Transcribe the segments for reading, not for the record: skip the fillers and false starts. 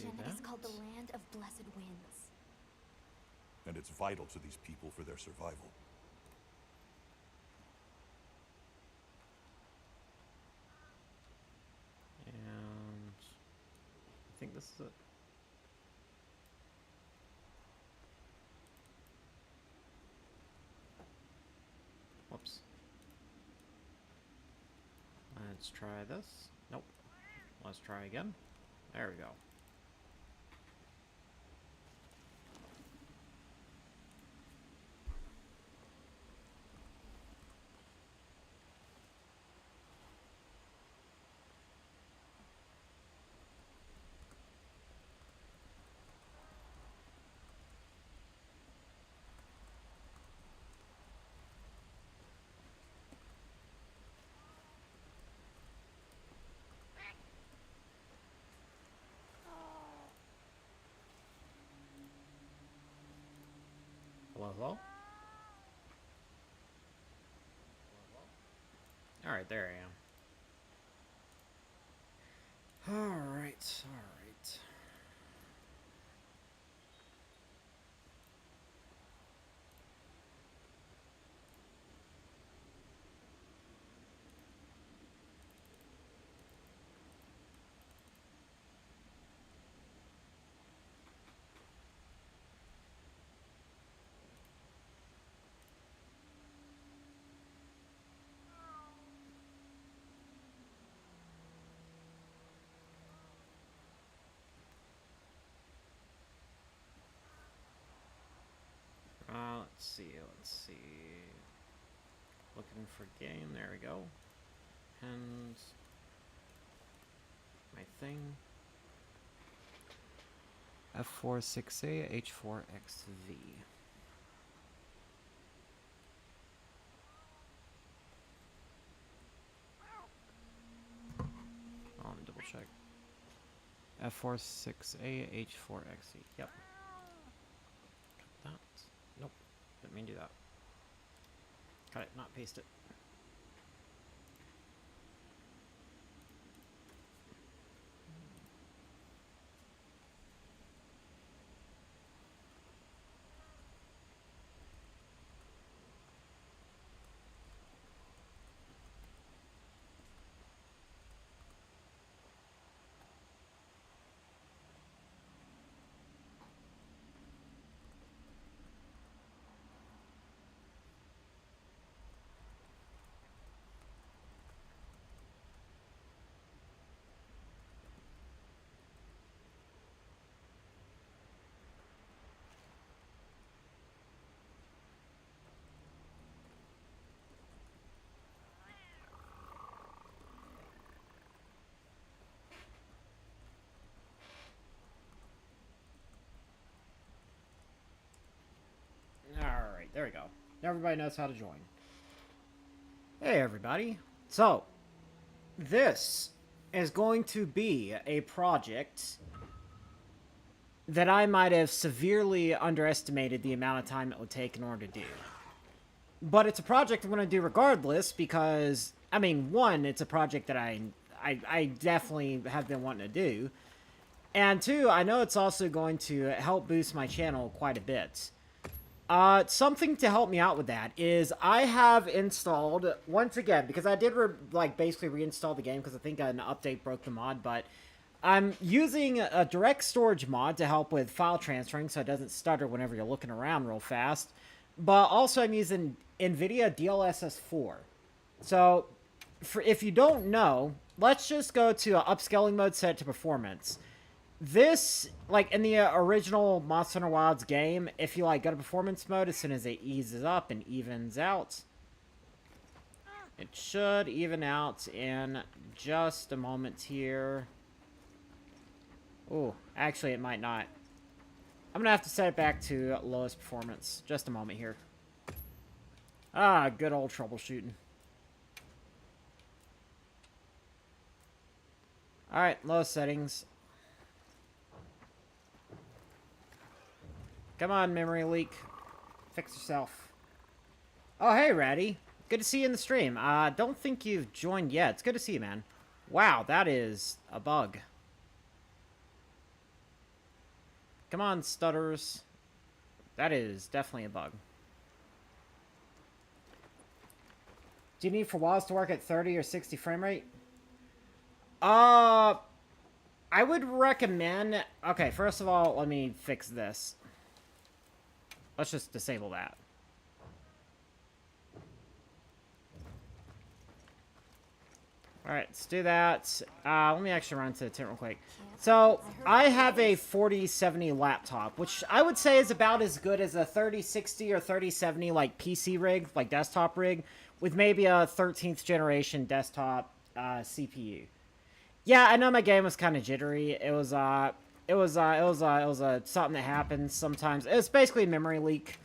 region is called the Land of Blessed Winds. And it's vital to these people for their survival. And I think this is it. Whoops. Let's try this. Nope. Let's try again. There we go. Hello, hello? Alright, there I am. Alright, alright. Let's see, let's see. Looking for game, there we go. And my thing. F46A H4XV. Let me double check. F46A H4XV. Yep. Cut that. Nope. Didn't mean to do that. Cut it, not paste it. Alright, there we go. Now everybody knows how to join. Hey everybody. So, this is going to be a project that I might have severely underestimated the amount of time it would take in order to do. But it's a project I'm going to do regardless because, I mean, one, it's a project that I definitely have been wanting to do. And two, I know it's also going to help boost my channel quite a bit. Something to help me out with that is I have installed, once again, because I did, basically reinstall the game because I think an update broke the mod, but I'm using a direct storage mod to help with file transferring so it doesn't stutter whenever you're looking around real fast. But also I'm using NVIDIA DLSS 4. So, if you don't know, let's just go to upscaling mode, set it to performance. This, like, in the original Monster Hunter Wilds game, if you, go to performance mode, as soon as it eases up and evens out, it should even out in just a moment here. Ooh, actually, it might not. I'm gonna have to set it back to lowest performance. Just a moment here. Ah, good old troubleshooting. Alright, lowest settings. Come on, memory leak. Fix yourself. Oh, hey, Ratty. Good to see you in the stream. Don't think you've joined yet. It's good to see you, man. Wow, that is a bug. Come on, stutters. That is definitely a bug. Do you need for WAS to work at 30 or 60 frame rate? I would recommend... Okay, first of all, let me fix this. Let's just disable that. Alright, let's do that. Let me actually run to the tent real quick. So, I have a 4070 laptop, which I would say is about as good as a 3060 or 3070, like, PC rig, like, desktop rig, with maybe a 13th generation desktop CPU. Yeah, I know my game was kind of jittery. It was something that happens sometimes. It was basically a memory leak.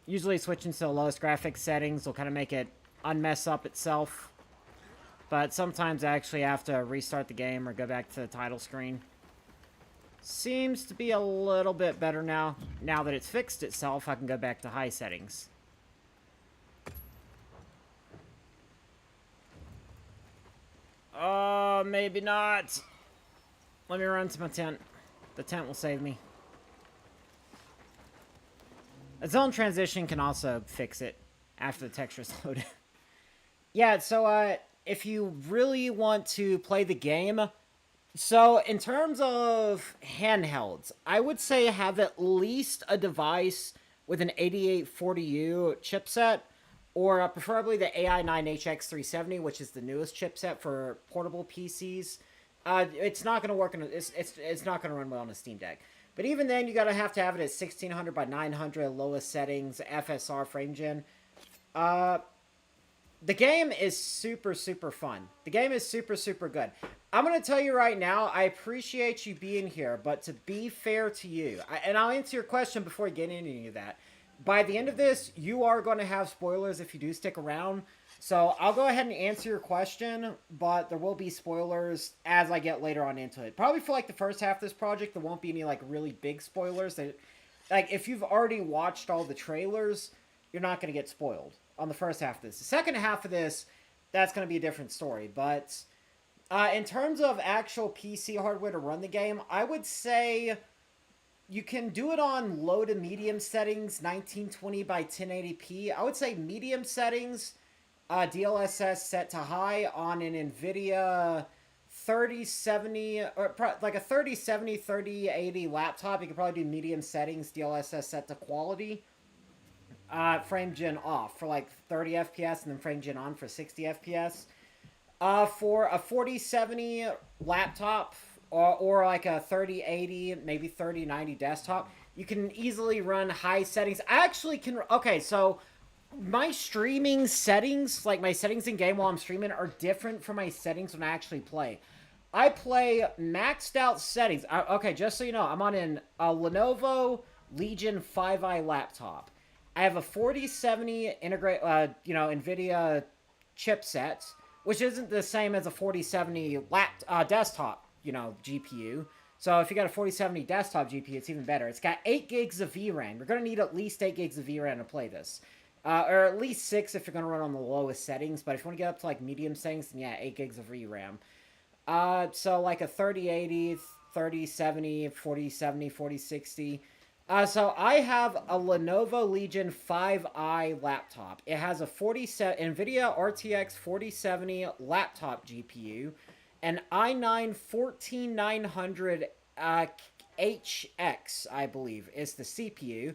Usually switching to the lowest graphics settings will kind of make it unmess up itself. But sometimes I actually have to restart the game or go back to the title screen. Seems to be a little bit better now. Now that it's fixed itself, I can go back to high settings. Maybe not. Let me run to my tent. The tent will save me. A zone transition can also fix it after the texture's loaded. Yeah, so, if you really want to play the game, so in terms of handhelds, I would say have at least a device with an 8840U chipset, or preferably the AI9HX370, which is the newest chipset for portable PCs. It's not going to work it's not going to run well on a Steam Deck. But even then, you gotta have to have it at 1600 by 900 lowest settings, FSR frame gen. The game is super, super fun. The game is super, super good. I'm going to tell you right now, I appreciate you being here, but to be fair to you, and I'll answer your question before I get into any of that. By the end of this, you are going to have spoilers if you do stick around. So I'll go ahead and answer your question, but there will be spoilers as I get later on into it. Probably for like the first half of this project, there won't be any like really big spoilers. Like if you've already watched all the trailers, you're not going to get spoiled on the first half of this. The second half of this, that's going to be a different story. But in terms of actual PC hardware to run the game, I would say you can do it on low to medium settings, 1920 by 1080p. I would say medium settings, DLSS set to high on an NVIDIA 3070, or like a 3070, 3080 laptop. You could probably do medium settings, DLSS set to quality. Frame gen off for like 30 FPS and then frame gen on for 60 FPS. For a 4070 laptop or like a 3080, maybe 3090 desktop, you can easily run high settings. I actually can... Okay, so my streaming settings, like my settings in game while I'm streaming, are different from my settings when I actually play. I play maxed out settings. Okay, just so you know, I'm on a Lenovo Legion 5i laptop. I have a 4070 NVIDIA chipset, which isn't the same as a 4070 desktop, GPU. So if you got a 4070 desktop GPU, it's even better. It's got 8 gigs of VRAM. You're going to need at least 8 gigs of VRAM to play this. Or at least 6 if you're going to run on the lowest settings. But if you want to get up to like medium settings, then yeah, 8 gigs of VRAM. So like a 3080, 3070, 4070, 4060... So I have a Lenovo Legion 5i laptop. It has a NVIDIA RTX 4070 laptop GPU, an i9-14900 HX, I believe, is the CPU,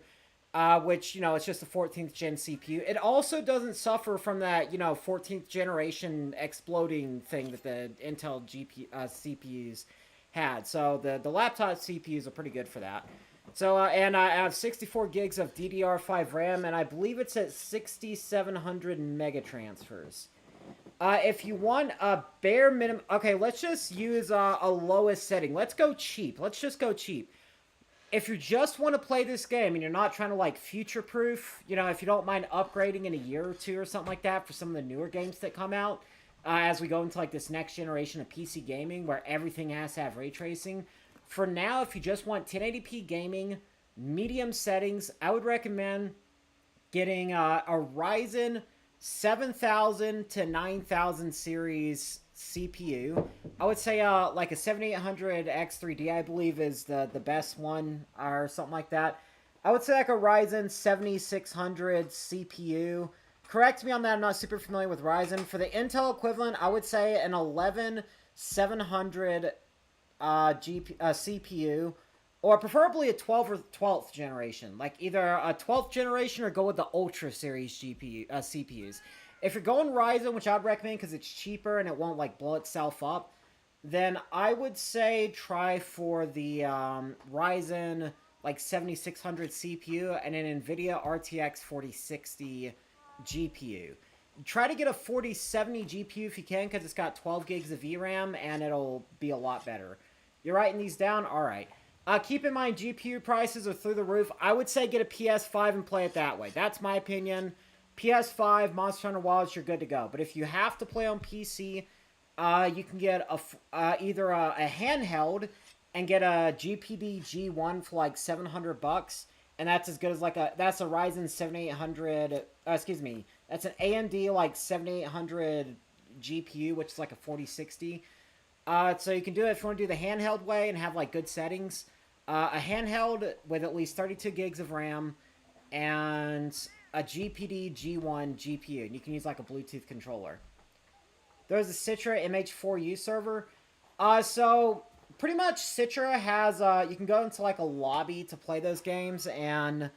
which, it's just a 14th gen CPU. It also doesn't suffer from that, 14th generation exploding thing that the Intel CPUs had. So the laptop CPUs are pretty good for that. So, and I have 64 gigs of DDR5 RAM, and I believe it's at 6,700 megatransfers. If you want a bare minimum... Okay, let's just use a lowest setting. Let's go cheap. Let's just go cheap. If you just want to play this game, and you're not trying to, like, future-proof, if you don't mind upgrading in a year or two or something like that for some of the newer games that come out, as we go into, like, this next generation of PC gaming where everything has to have ray tracing... For now, if you just want 1080p gaming, medium settings, I would recommend getting a Ryzen 7000 to 9000 series CPU. I would say like a 7800 X3D, I believe, is the best one, or something like that. I would say like a Ryzen 7600 CPU. Correct me on that, I'm not super familiar with Ryzen. For the Intel equivalent, I would say an 11700 CPU, or preferably a 12th or 12th generation. Like either a 12th generation or go with the Ultra series CPUs. If you're going Ryzen, which I'd recommend because it's cheaper and it won't like blow itself up, then I would say try for the Ryzen like 7600 CPU and an NVIDIA RTX 4060 GPU. Try to get a 4070 GPU if you can, because it's got 12 gigs of VRAM and it'll be a lot better. You're writing these down? Alright. Keep in mind, GPU prices are through the roof. I would say get a PS5 and play it that way. That's my opinion. PS5, Monster Hunter Wilds, you're good to go. But if you have to play on PC, you can get either a handheld and get a GPD G1 for like $700, and that's as good as like that's a Ryzen 7800. Excuse me, that's an AMD like 7800 GPU, which is like a 4060. So you can do it if you want to do the handheld way and have like good settings. A handheld with at least 32 gigs of RAM and a GPD G1 GPU, and you can use like a Bluetooth controller. There's a Citra MH4U server. So pretty much Citra has, you can go into like a lobby to play those games, and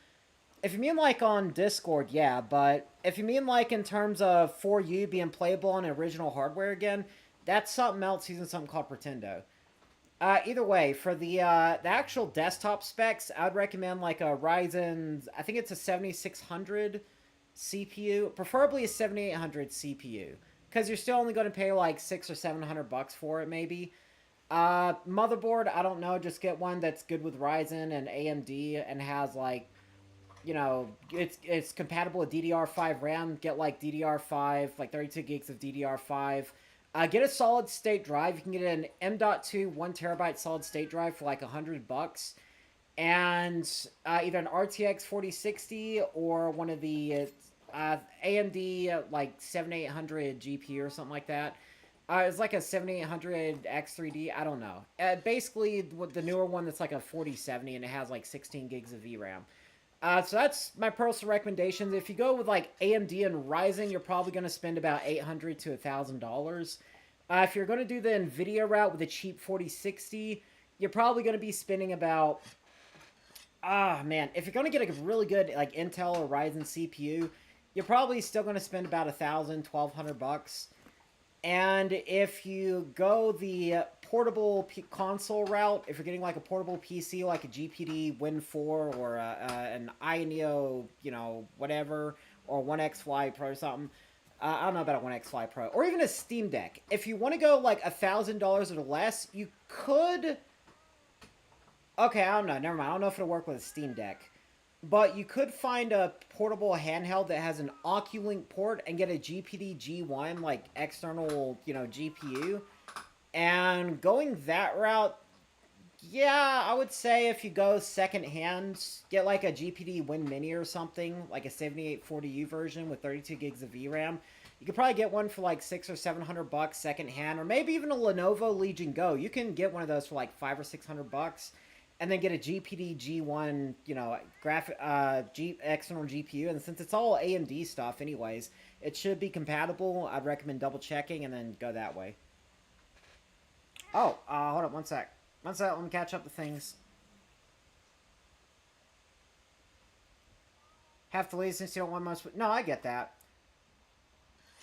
if you mean like on Discord, yeah, but if you mean like in terms of 4U being playable on original hardware again, that's something else using something called Pretendo. Either way, for the actual desktop specs, I'd recommend like a Ryzen, I think it's a 7600 CPU, preferably a 7800 CPU, because you're still only going to pay like $600 or $700 for it, maybe. Motherboard, I don't know, just get one that's good with Ryzen and AMD and has like, you know, it's compatible with DDR5 RAM. Get like DDR5, like 32 gigs of DDR5. Get a solid state drive. You can get an M.2 1TB solid state drive for like $100, and either an RTX 4060 or one of the AMD like 7800 GPU or something like that. It's like a 7800 X3D. I don't know. Basically, the newer one that's like a 4070 and it has like 16 gigs of VRAM. So that's my personal recommendations. If you go with like AMD and Ryzen, you're probably going to spend about $800 to $1,000. If you're going to do the NVIDIA route with a cheap 4060, you're probably going to be spending about... man, if you're going to get a really good like Intel or Ryzen CPU, you're probably still going to spend about $1,000, $1,200. And if you go the portable console route, if you're getting like a portable PC, like a GPD Win 4 or an iNeo, you know, whatever, or One X Fly Pro or something, I don't know about a One X Fly Pro, or even a Steam Deck. If you want to go like $1,000 or less, you could... Okay, I don't know, never mind. I don't know if it'll work with a Steam Deck. But you could find a portable handheld that has an Oculink port and get a GPD G1, like external, you know, GPU. And going that route, yeah, I would say if you go secondhand, get like a GPD Win Mini or something, like a 7840U version with 32 gigs of VRAM. You could probably get one for like $600 or $700 secondhand, or maybe even a Lenovo Legion Go. You can get one of those for like $500 or $600. And then get a GPD G1, you know, external GPU. And since it's all AMD stuff anyways, it should be compatible. I'd recommend double checking and then go that way. Oh, hold up, one sec. One sec, let me catch up the things. Have to leave since you don't want most... No, I get that.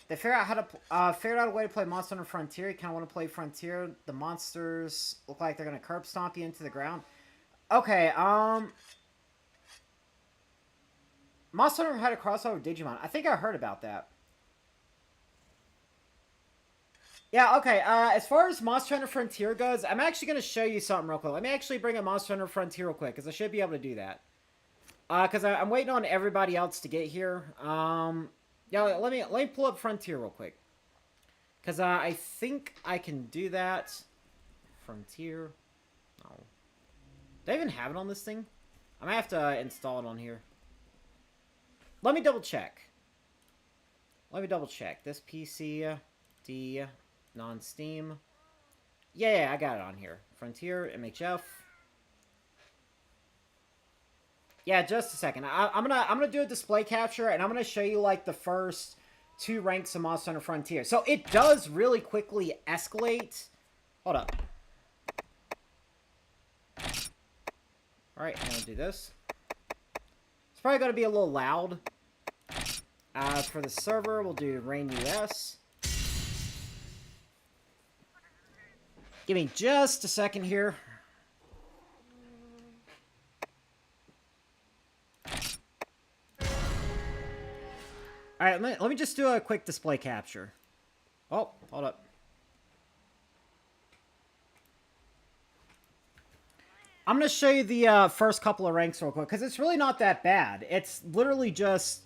They figured out a way to play Monster Hunter Frontier. You kind of want to play Frontier. The monsters look like they're going to curb stomp you into the ground. Okay, Monster Hunter had a crossover with Digimon. I think I heard about that. Yeah, okay, as far as Monster Hunter Frontier goes, I'm actually going to show you something real quick. Let me actually bring up Monster Hunter Frontier real quick, because I should be able to do that. Because I'm waiting on everybody else to get here. Yeah, let me pull up Frontier real quick. Because I think I can do that. Frontier. No. Do I even have it on this thing? I might have to install it on here. Let me double check. Let me double check. This PC, D, non-Steam. Yeah, I got it on here. Frontier, MHF. Yeah, just a second. I'm gonna do a display capture, and I'm gonna show you like the first 2 ranks of Monster Hunter Frontier. So it does really quickly escalate. Hold up. All right, I'm gonna do this. It's probably gonna be a little loud. For the server, we'll do Rain US. Give me just a second here. Alright, let me just do a quick display capture. Oh, hold up. I'm going to show you the first couple of ranks real quick, because it's really not that bad. It's literally just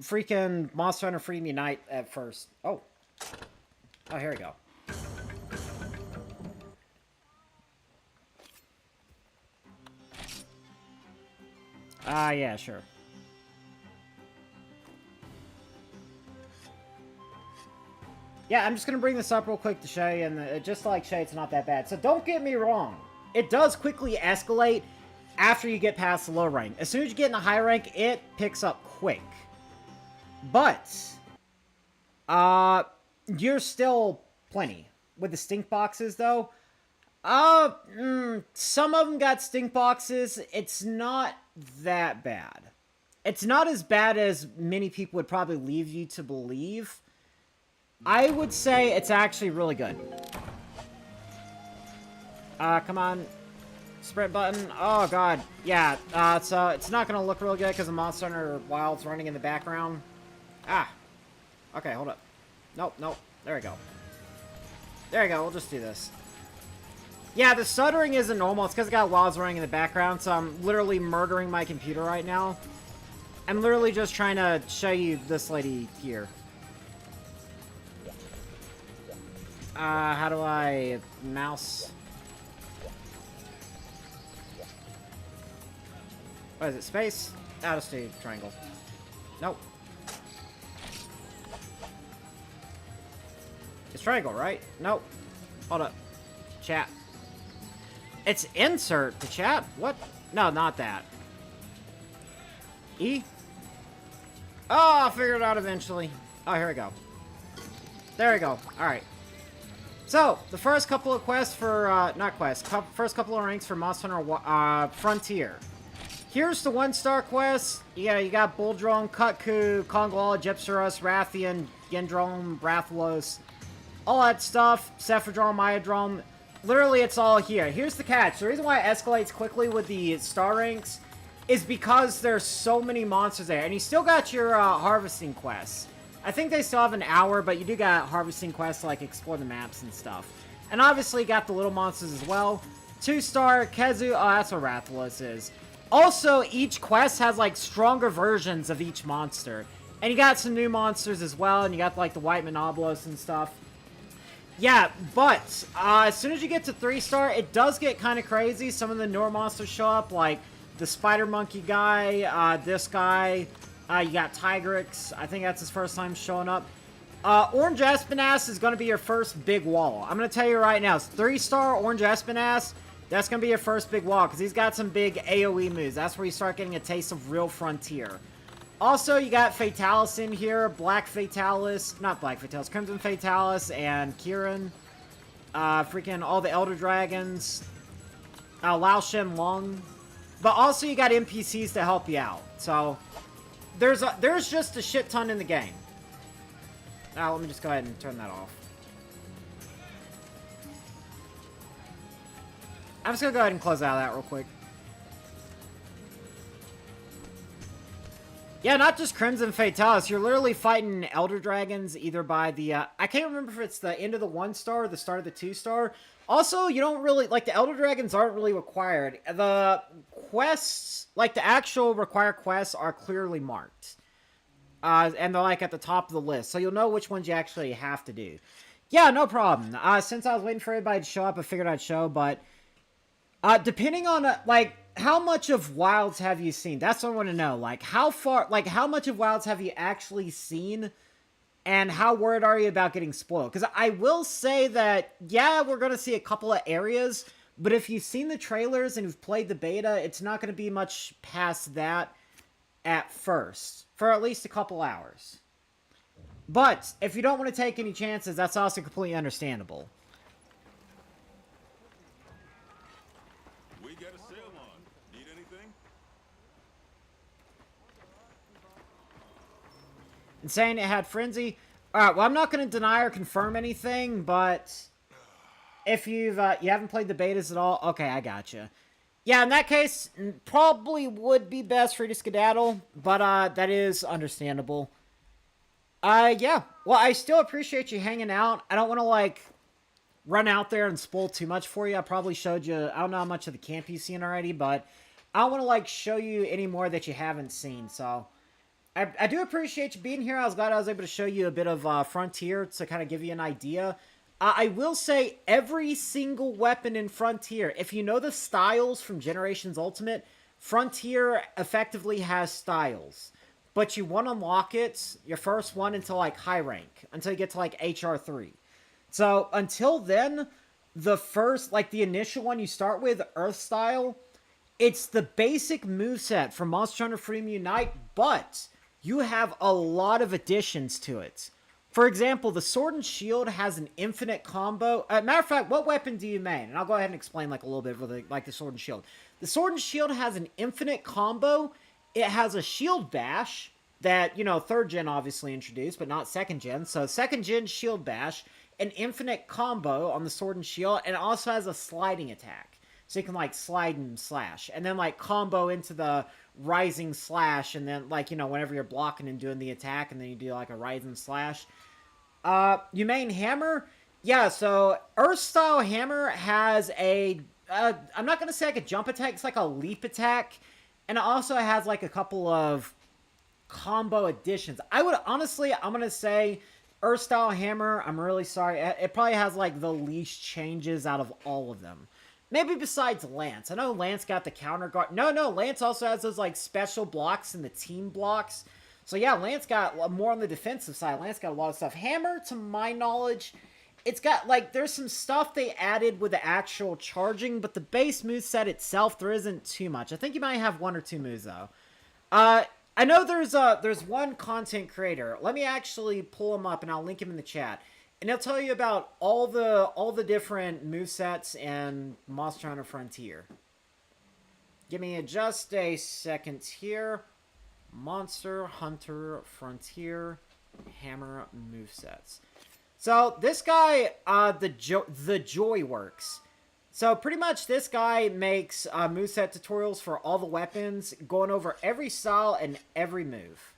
freaking Monster Hunter Freedom Unite at first. Oh. Oh, here we go. Yeah, sure. Yeah, I'm just going to bring this up real quick to show you, and just to, like, show you it's not that bad. So don't get me wrong. It does quickly escalate after you get past the low rank. As soon as you get in the high rank, it picks up quick. But, you're still plenty. With the stink boxes, though, some of them got stink boxes. It's not that bad. It's not as bad as many people would probably leave you to believe. I would say it's actually really good. Come on. Sprint button. Oh, God. Yeah, so it's not going to look real good because the Monster Hunter Wild's running in the background. Ah. Okay, hold up. Nope, nope. There we go. There we go. We'll just do this. Yeah, the stuttering isn't normal. It's because I got Wilds running in the background, so I'm literally murdering my computer right now. I'm literally just trying to show you this lady here. How do I mouse? What is it? Space? I'll just do triangle. Nope. It's triangle, right? Nope. Hold up. Chat. It's insert to chat? What? No, not that. E? Oh, I'll figure it out eventually. Oh, here we go. There we go. Alright. So, the first couple of quests for, not quests, first couple of ranks for Monster Hunter Frontier. Here's the 1-star quest. Yeah, you got Bulldrome, Kutku, Kongwall, Gypsarus, Rathian, Gendrome, Brathlos, all that stuff. Cephadrome, Myodrome. Literally, it's all here. Here's the catch. The reason why it escalates quickly with the star ranks is because there's so many monsters there. And you still got your harvesting quests. I think they still have an hour, but you do got harvesting quests to, like, explore the maps and stuff. And obviously, you got the little monsters as well. 2-star, Kezu, oh, that's what Rathalos is. Also, each quest has, like, stronger versions of each monster. And you got some new monsters as well, and you got, like, the White Monoblos and stuff. Yeah, but, as soon as you get to 3-star, it does get kind of crazy. Some of the newer monsters show up, like the Spider Monkey guy, this guy. You got Tigrix. I think that's his first time showing up. Orange Espinass is going to be your first big wall. I'm going to tell you right now, 3-star Orange Espinass, that's going to be your first big wall, because he's got some big AoE moves. That's where you start getting a taste of real Frontier. Also, you got Fatalis in here, Black Fatalis, not Black Fatalis, Crimson Fatalis, and Kieran. Freaking all the Elder Dragons. Lao Shen Lung. But also, you got NPCs to help you out. So, there's just a shit ton in the game. Now, let me just go ahead and turn that off. I'm just gonna go ahead and close out of that real quick. Yeah, not just Crimson Fatalis. You're literally fighting Elder Dragons either by the, I can't remember if it's the end of the 1-star or the start of the 2-star. Also, you don't really, like, the Elder Dragons aren't really required. The quests, like, the actual required quests are clearly marked. And they're, like, at the top of the list. So you'll know which ones you actually have to do. Yeah, no problem. Since I was waiting for everybody to show up, I figured I'd show, but depending on, like, how much of Wilds have you seen? That's what I want to know. Like, how far, like, how much of Wilds have you actually seen? And how worried are you about getting spoiled? Because I will say that, yeah, we're going to see a couple of areas, but if you've seen the trailers and you've played the beta, it's not going to be much past that at first, for at least a couple hours. But if you don't want to take any chances, that's also completely understandable. We get a sale on. Need anything? And saying it had Frenzy. Alright, well, I'm not going to deny or confirm anything, but if you haven't played the betas at all, okay, I gotcha. Yeah, in that case, probably would be best for you to skedaddle, but that is understandable. Yeah. Well, I still appreciate you hanging out. I don't want to, like, run out there and spoil too much for you. I probably showed you, I don't know how much of the camp you've seen already, but I don't want to, like, show you any more that you haven't seen, so I do appreciate you being here. I was glad I was able to show you a bit of Frontier to kind of give you an idea. I will say every single weapon in Frontier, if you know the styles from Generations Ultimate, Frontier effectively has styles. But you won't unlock it, your first one, until, like, high rank. Until you get to, like, HR3. So, until then, the first, like, the initial one you start with, Earth Style, it's the basic moveset from Monster Hunter Freedom Unite, but you have a lot of additions to it. For example, the Sword and Shield has an infinite combo. Matter of fact, what weapon do you main? And I'll go ahead and explain, like, a little bit for the, like, the Sword and Shield. The Sword and Shield has an infinite combo. It has a shield bash that, you know, 3rd gen obviously introduced, but not 2nd gen. So 2nd gen shield bash, an infinite combo on the sword and shield, and it also has a sliding attack. So you can, like, slide and slash. And then, like, combo into the rising slash, and then, like, you know, whenever you're blocking and doing the attack, and then you do, like, a rising slash. You main hammer? Yeah, so Earth Style Hammer has a, I'm not going to say like a jump attack, it's like a leap attack. And it also has, like, a couple of combo additions. I would, honestly, I'm going to say Earth Style Hammer, I'm really sorry, it probably has, like, the least changes out of all of them. Maybe besides Lance. I know Lance got the counter guard. No, Lance also has those, like, special blocks and the team blocks. So, yeah, Lance got more on the defensive side. Lance got a lot of stuff. Hammer, to my knowledge, it's got, like, there's some stuff they added with the actual charging, but the base moveset itself, there isn't too much. I think you might have 1 or 2 moves, though. I know there's one content creator. Let me actually pull him up, and I'll link him in the chat. And he'll tell you about all the different movesets in Monster Hunter Frontier. Give me just a second here. Monster Hunter Frontier Hammer movesets. So, this guy, the Joyworks. So, pretty much this guy makes moveset tutorials for all the weapons, going over every style and every move.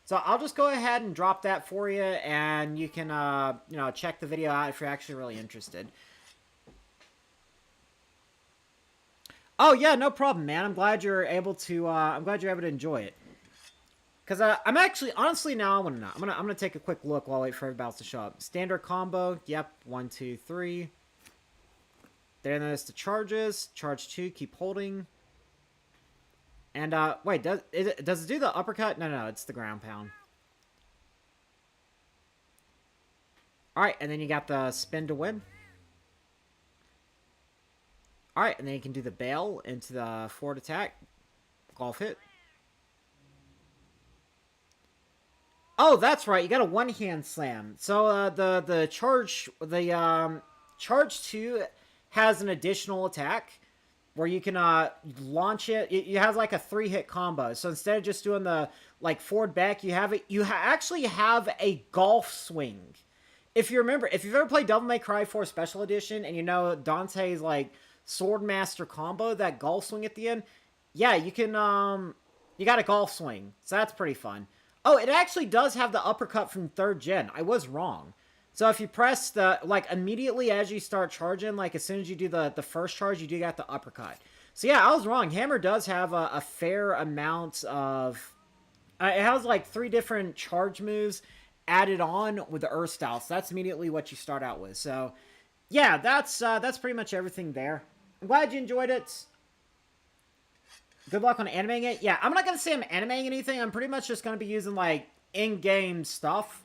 So, I'll just go ahead and drop that for you, and you can, you know, check the video out if you're actually really interested. Oh, yeah, no problem, man. I'm glad you're able to, enjoy it. Because I'm actually, honestly, now I want to know. I'm gonna take a quick look while I wait for everybody else to show up. Standard combo, yep, 1, 2, 3. Then there's the charges. Charge 2, keep holding. And, wait, does it do the uppercut? No, it's the ground pound. Alright, and then you got the spin to win. Alright, and then you can do the bail into the forward attack. Golf hit. Oh, that's right. You got a one-hand slam. So the charge 2 has an additional attack where you can launch it. It has like a 3-hit combo. So instead of just doing the like forward back, you have it. You actually have a golf swing. If you remember, if you've ever played Devil May Cry 4 Special Edition and you know Dante's like Swordmaster combo, that golf swing at the end, yeah, you can you got a golf swing. So that's pretty fun. Oh, it actually does have the uppercut from 3rd gen. I was wrong. So if you press the, like, immediately as you start charging, like, as soon as you do the first charge, you do got the uppercut. So yeah, I was wrong. Hammer does have a fair amount of, it has, like, 3 different charge moves added on with the Earth Style. So that's immediately what you start out with. So, yeah, that's pretty much everything there. I'm glad you enjoyed it. Good luck on animating it. Yeah, I'm not going to say I'm animating anything. I'm pretty much just going to be using, like, in-game stuff.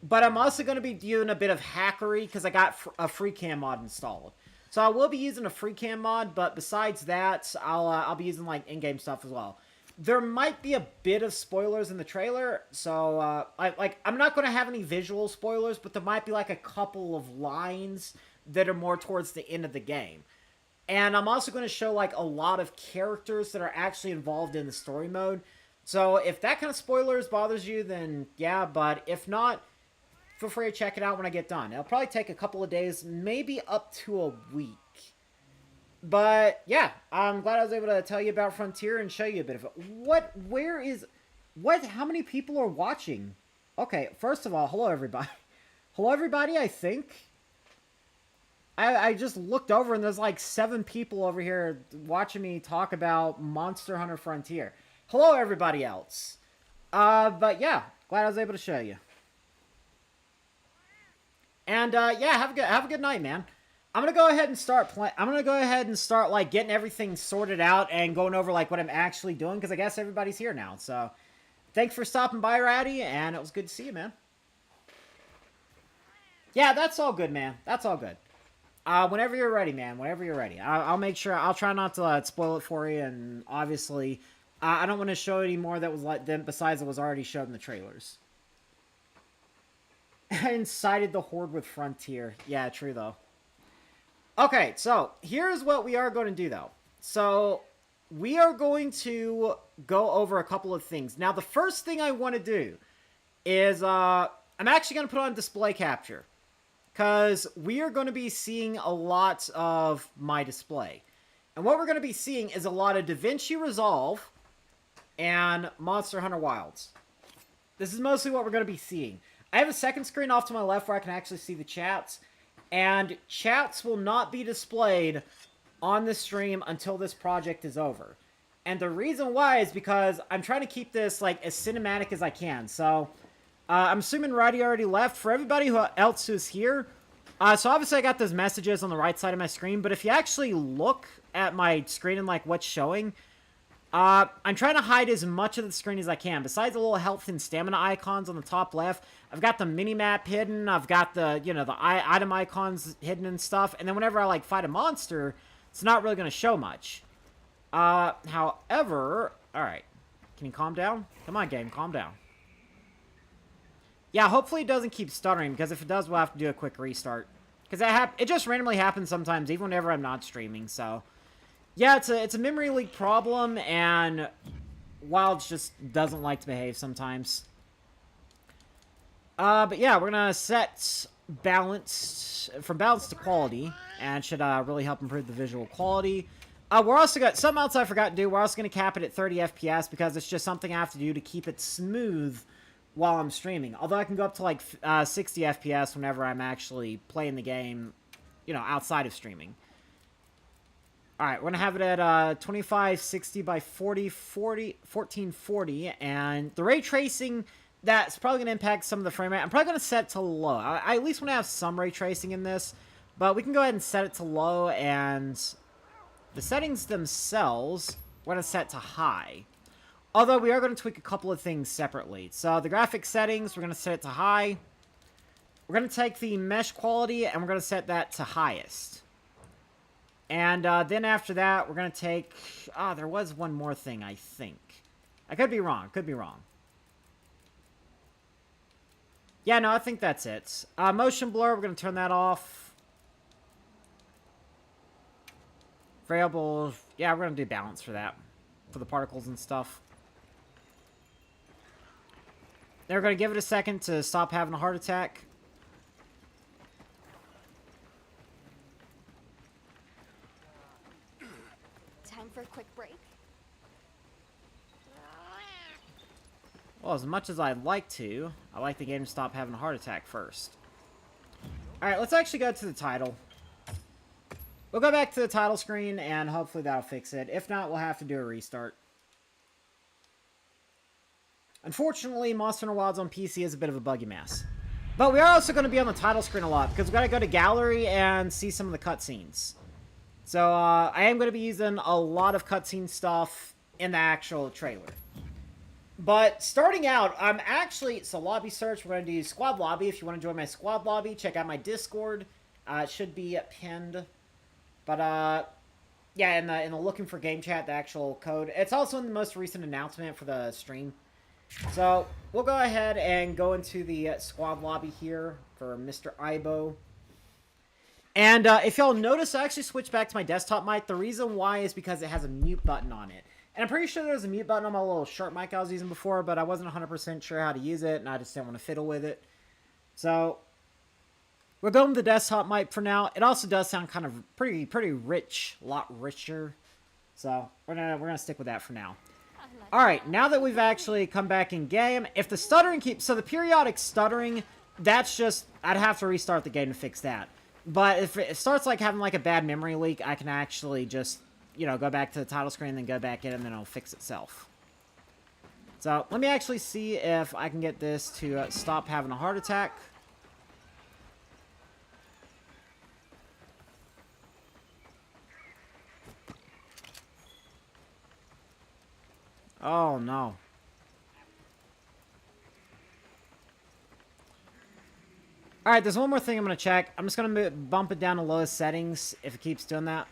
But I'm also going to be doing a bit of hackery because I got a free cam mod installed. So I will be using a free cam mod, but besides that, I'll be using like in-game stuff as well. There might be a bit of spoilers in the trailer, so I'm not going to have any visual spoilers, but there might be like a couple of lines that are more towards the end of the game. And I'm also going to show like a lot of characters that are actually involved in the story mode. So if that kind of spoilers bothers you, then yeah, but if not, feel free to check it out when I get done. It'll probably take a couple of days, maybe up to a week. But yeah, I'm glad I was able to tell you about Frontier and show you a bit of it. How many people are watching? Okay, first of all, hello everybody. Hello everybody, I think. I just looked over and there's like 7 people over here watching me talk about Monster Hunter Frontier. Hello everybody else. But yeah, glad I was able to show you. And yeah, have a good night, man. I'm gonna go ahead and start like getting everything sorted out and going over like what I'm actually doing because I guess everybody's here now. So, thanks for stopping by, Ratty, and it was good to see you, man. Yeah, that's all good, man. That's all good. Whenever you're ready, man. Whenever you're ready, I'll make sure. I'll try not to spoil it for you, and obviously, I don't want to show any more that was like them besides it was already showed in the trailers. I incited the horde with Frontier. Yeah, true though. Okay, so here's what we are going to do though. So we are going to go over a couple of things. Now, the first thing I want to do is I'm actually going to put on display capture because we are going to be seeing a lot of my display. And what we're going to be seeing is a lot of DaVinci Resolve and Monster Hunter Wilds. This is mostly what we're going to be seeing. I have a second screen off to my left where I can actually see the chats. And chats will not be displayed on the stream until this project is over. And the reason why is because I'm trying to keep this like as cinematic as I can. So, I'm assuming Roddy already left. For everybody else who's here, so obviously I got those messages on the right side of my screen. But if you actually look at my screen and like what's showing, I'm trying to hide as much of the screen as I can. Besides the little health and stamina icons on the top left, I've got the mini-map hidden. I've got the, the item icons hidden and stuff. And then whenever I, like, fight a monster, it's not really going to show much. However... Alright. Can you calm down? Come on, game. Calm down. Yeah, hopefully it doesn't keep stuttering, because if it does, we'll have to do a quick restart. Because it just randomly happens sometimes, even whenever I'm not streaming, so... Yeah, it's a memory leak problem, and Wilds just doesn't like to behave sometimes. But yeah, we're gonna set balance from balance to quality, and it should really help improve the visual quality. We're also got something else I forgot to do. We're also gonna cap it at 30 FPS because it's just something I have to do to keep it smooth while I'm streaming. Although I can go up to like 60 FPS whenever I'm actually playing the game, outside of streaming. Alright, we're going to have it at 2560 by 1440, and the ray tracing, that's probably going to impact some of the frame rate. I'm probably going to set it to low. I at least want to have some ray tracing in this, but we can go ahead and set it to low, and the settings themselves, we're going to set to high. Although we are going to tweak a couple of things separately. So the graphics settings, we're going to set it to high. We're going to take the mesh quality, and we're going to set that to highest. And then after that, we're going to take... there was one more thing, I think. I could be wrong. Could be wrong. Yeah, no, I think that's it. Motion blur, we're going to turn that off. Variable... Yeah, we're going to do balance for that. For the particles and stuff. Then we're going to give it a second to stop having a heart attack. For a quick break. Well, as much as I'd like to, I like the game to stop having a heart attack first. Alright, let's actually go to the title. We'll go back to the title screen, and hopefully that'll fix it. If not, we'll have to do a restart. Unfortunately, Monster Hunter Wilds on PC is a bit of a buggy mess. But we are also going to be on the title screen a lot, because we've got to go to gallery and see some of the cutscenes. So, I am going to be using a lot of cutscene stuff in the actual trailer. But starting out, I'm actually, so lobby search, we're going to do squad lobby. If you want to join my squad lobby, check out my Discord. It should be pinned. But, yeah, in the looking for game chat, the actual code. It's also in the most recent announcement for the stream. So, we'll go ahead and go into the squad lobby here for Mr. Ibo. And if y'all notice, I actually switched back to my desktop mic. The reason why is because it has a mute button on it. And I'm pretty sure there's a mute button on my little sharp mic I was using before, but I wasn't 100% sure how to use it, and I just didn't want to fiddle with it. So, we're going with the desktop mic for now. It also does sound kind of pretty rich, a lot richer. So, we're gonna stick with that for now. Alright, now that we've actually come back in game, if the stuttering keeps... So the periodic stuttering, that's just... I'd have to restart the game to fix that. But if it starts like having like a bad memory leak, I can actually just, you know, go back to the title screen, then go back in, and then it'll fix itself. So, let me actually see if I can get this to stop having a heart attack. Oh, no. Alright, there's one more thing I'm going to check. I'm just going to bump it down to lowest settings if it keeps doing that.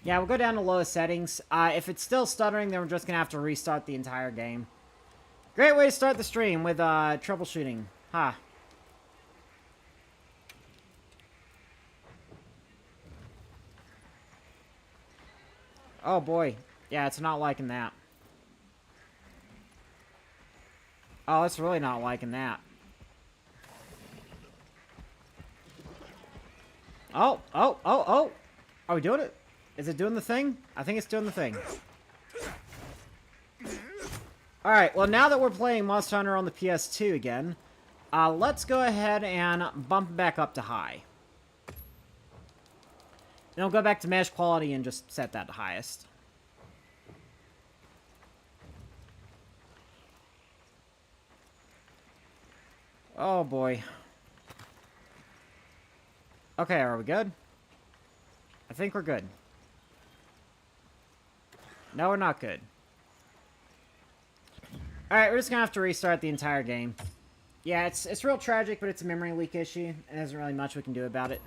Yeah, we'll go down to lowest settings. If it's still stuttering, then we're just going to have to restart the entire game. Great way to start the stream with troubleshooting. Ha. Oh, boy. Yeah, it's not liking that. Oh, it's really not liking that. Oh. Are we doing it? Is it doing the thing? I think it's doing the thing. Alright, well now that we're playing Monster Hunter on the PS2 again, let's go ahead and bump it back up to high. Then I'll go back to mesh quality and just set that to highest. Oh boy. Okay, are we good? I think we're good. No, we're not good. Alright, we're just gonna have to restart the entire game. Yeah, it's real tragic, but it's a memory leak issue, and there's isn't really much we can do about it.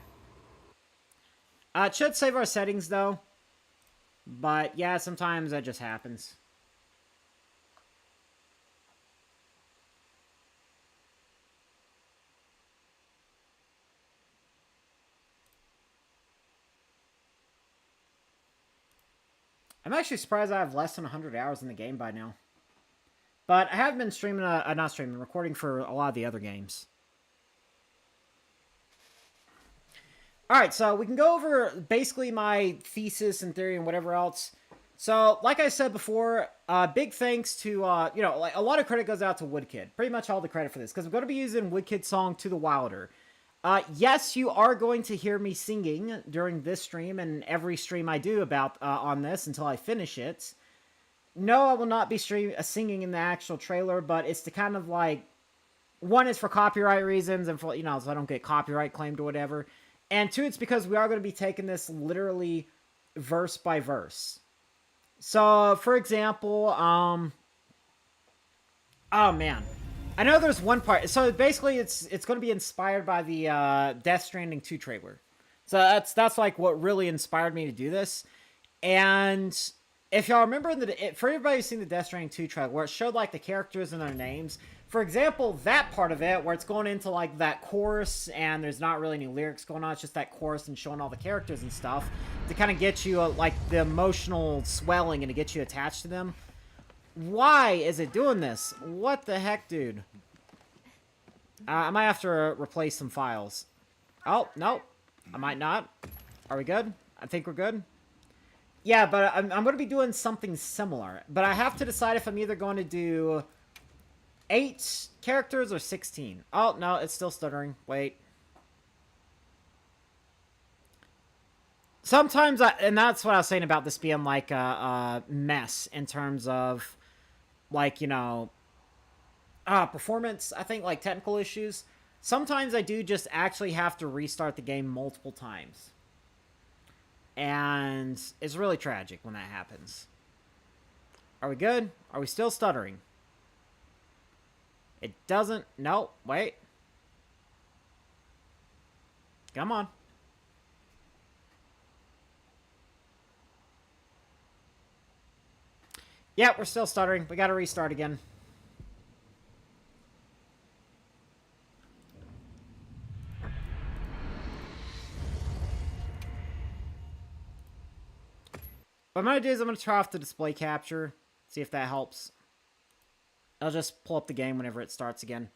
It should save our settings, though. But, yeah, sometimes that just happens. I'm actually surprised I have less than 100 hours in the game by now. But I have been streaming, not streaming, recording for a lot of the other games. Alright, so we can go over basically my thesis and theory and whatever else. So, like I said before, big thanks to, you know, like a lot of credit goes out to Woodkid. Pretty much all the credit for this, because I'm going to be using Woodkid's song To the Wilder. Yes, you are going to hear me singing during this stream and every stream I do about on this until I finish it. No, I will not be singing in the actual trailer, but it's to kind of like... One is for copyright reasons and for, you know, so I don't get copyright claimed or whatever. And two, it's because we are going to be taking this literally verse by verse. So, for example, oh man. I know there's one part. So basically, it's going to be inspired by the Death Stranding 2 trailer. So that's like what really inspired me to do this. And if y'all remember, for everybody who's seen the Death Stranding 2 trailer, where it showed like the characters and their names. For example, that part of it, where it's going into like that chorus, and there's not really any lyrics going on. It's just that chorus and showing all the characters and stuff to kind of get you like the emotional swelling and to get you attached to them. Why is it doing this? What the heck, dude? I might have to replace some files. Oh, no. I might not. Are we good? I think we're good. Yeah, but I'm going to be doing something similar. But I have to decide if I'm either going to do 8 characters or 16. Oh, no, it's still stuttering. Wait. Sometimes, and that's what I was saying about this being like a mess in terms of, like, you know, performance, I think, like, technical issues. Sometimes I do just actually have to restart the game multiple times. And it's really tragic when that happens. Are we good? Are we still stuttering? It doesn't... No, wait. Come on. Yeah, we're still stuttering. We gotta restart again. What I'm gonna do is I'm gonna turn off the display capture, see if that helps. I'll just pull up the game whenever it starts again.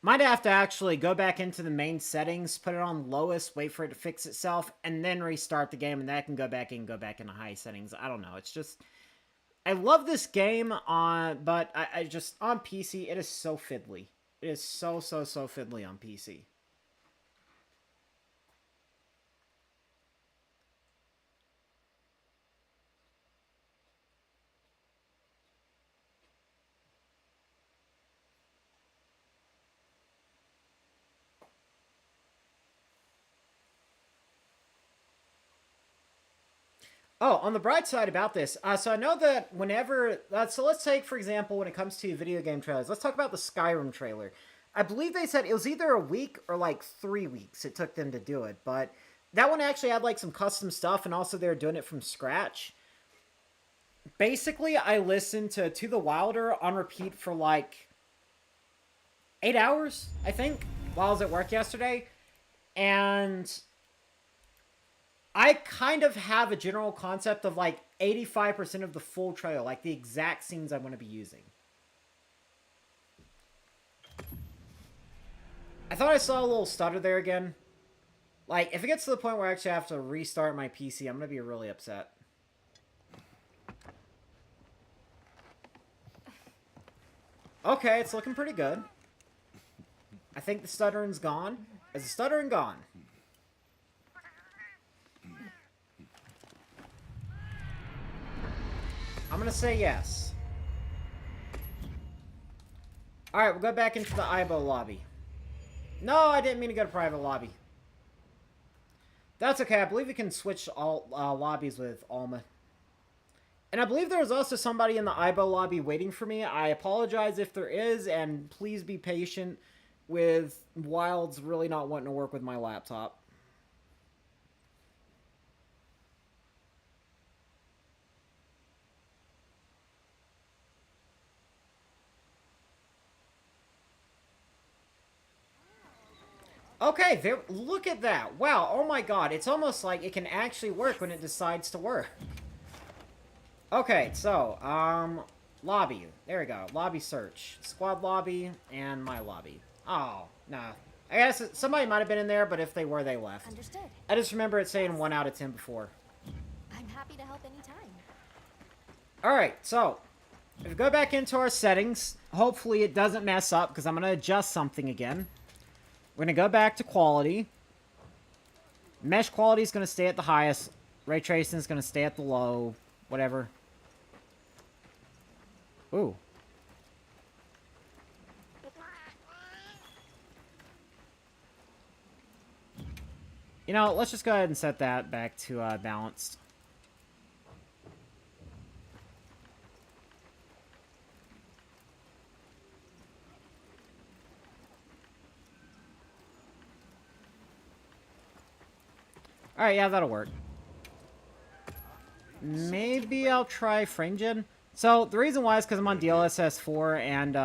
Might have to actually go back into the main settings, put it on lowest, wait for it to fix itself, and then restart the game, and then I can go back into high settings. I don't know. It's just... I love this game, but I just... On PC, it is so fiddly. It is so fiddly on PC. Oh, on the bright side about this, so I know that whenever, so let's take, for example, when it comes to video game trailers, let's talk about the Skyrim trailer. I believe they said it was either a week or like 3 weeks it took them to do it, but that one actually had like some custom stuff, and also they were doing it from scratch. Basically, I listened to the Wilder on repeat for like 8 hours, I think, while I was at work yesterday, and... I kind of have a general concept of like 85% of the full trailer, like the exact scenes I'm going to be using. I thought I saw a little stutter there again. Like, if it gets to the point where I actually have to restart my PC, I'm going to be really upset. Okay, it's looking pretty good. I think the stuttering's gone. Is the stuttering gone? I'm gonna say yes. Alright, we'll go back into the IBO lobby. No, I didn't mean to go to private lobby. That's okay, I believe we can switch all lobbies with Alma. And I believe there was also somebody in the IBO lobby waiting for me. I apologize if there is, and please be patient with Wild's really not wanting to work with my laptop. Okay, there, look at that. Wow, oh my god, it's almost like it can actually work when it decides to work. Okay, so, lobby. There we go. Lobby search. Squad lobby and my lobby. Oh, nah. I guess somebody might have been in there, but if they were, they left. Understood. I just remember it saying 1 out of 10 before. I'm happy to help anytime. Alright, so, if we go back into our settings, hopefully it doesn't mess up, because I'm going to adjust something again. We're going to go back to quality. Mesh quality is going to stay at the highest. Ray tracing is going to stay at the low. Whatever. Ooh. You know, let's just go ahead and set that back to balanced. Alright, yeah, that'll work. Maybe I'll try FrameGen. So, the reason why is because I'm on DLSS 4, and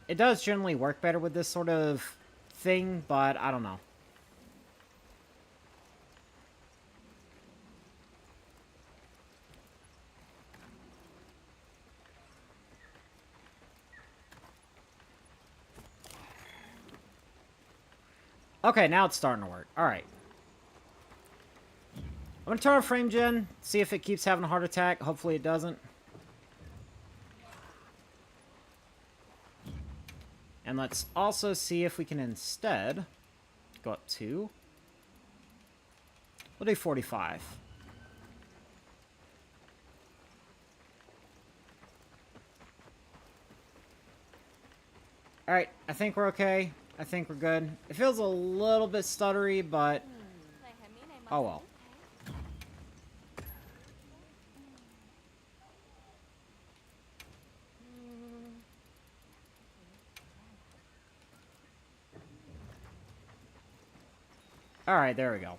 it does generally work better with this sort of thing, but I don't know. Okay, now it's starting to work. Alright. I'm going to turn on FrameGen, see if it keeps having a heart attack. Hopefully it doesn't. And let's also see if we can instead go up to... We'll do 45. Alright, I think we're okay. I think we're good. It feels a little bit stuttery, but Oh well. Alright, there we go.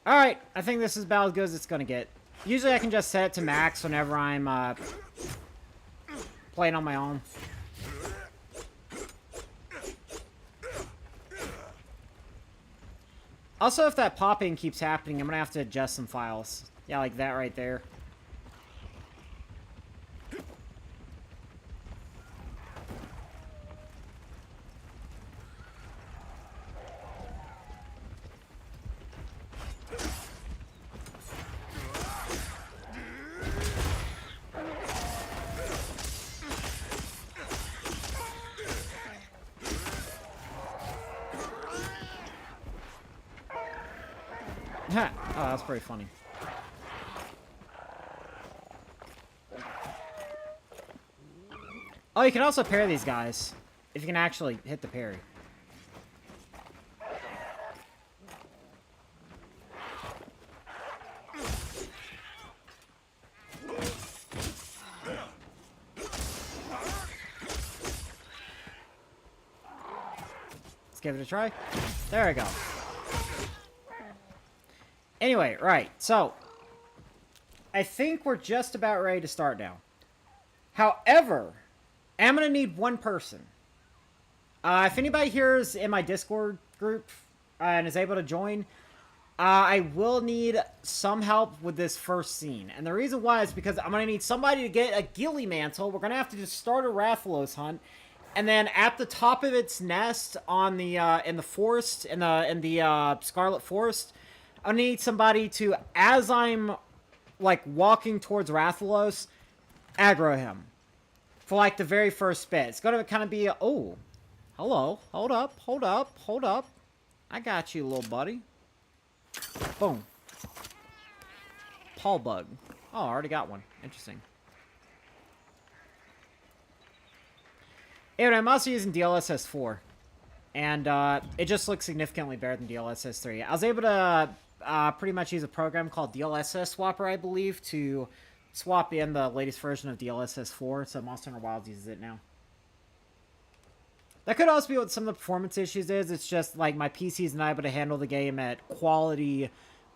Alright, I think this is about as good as it's gonna get. Usually I can just set it to max whenever I'm playing on my own. Also, if that popping keeps happening, I'm gonna have to adjust some files. Yeah, like that right there. Oh, that's pretty funny. Oh, you can also parry these guys. If you can actually hit the parry. Let's give it a try. There we go. Anyway, right, so I think we're just about ready to start now. However, I'm going to need one person. If anybody here is in my Discord group and is able to join, I will need some help with this first scene. And the reason why is because I'm going to need somebody to get a ghillie mantle. We're going to have to just start a Rathalos hunt. And then at the top of its nest on the in the forest, in the Scarlet Forest, I need somebody to, as I'm, like, walking towards Rathalos, aggro him. For, like, the very first bit. It's gonna kind of be a, oh, hello, hold up, hold up, hold up. I got you, little buddy. Boom. Paul bug. Oh, I already got one. Interesting. Anyway, I'm also using DLSS 4. And, it just looks significantly better than DLSS 3. I was able to pretty much use a program called DLSS Swapper, I believe, to swap in the latest version of DLSS 4, so Monster Hunter Wilds uses it now. That could also be what some of the performance issues is. It's just, like, my PC's not able to handle the game at quality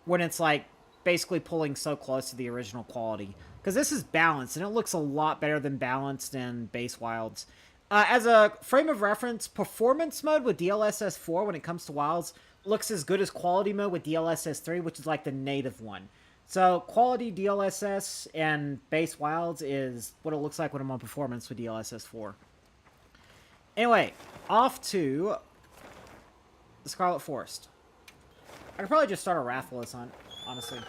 when it's, like, basically pulling so close to the original quality. Because this is balanced, and it looks a lot better than balanced in base Wilds. As a frame of reference, performance mode with DLSS 4 when it comes to Wilds looks as good as quality mode with DLSS 3, which is like the native one. So quality DLSS and base Wilds is what it looks like when I'm on performance with DLSS 4. Anyway, off to the Scarlet Forest. I could probably just start a Rathalos hunt, honestly.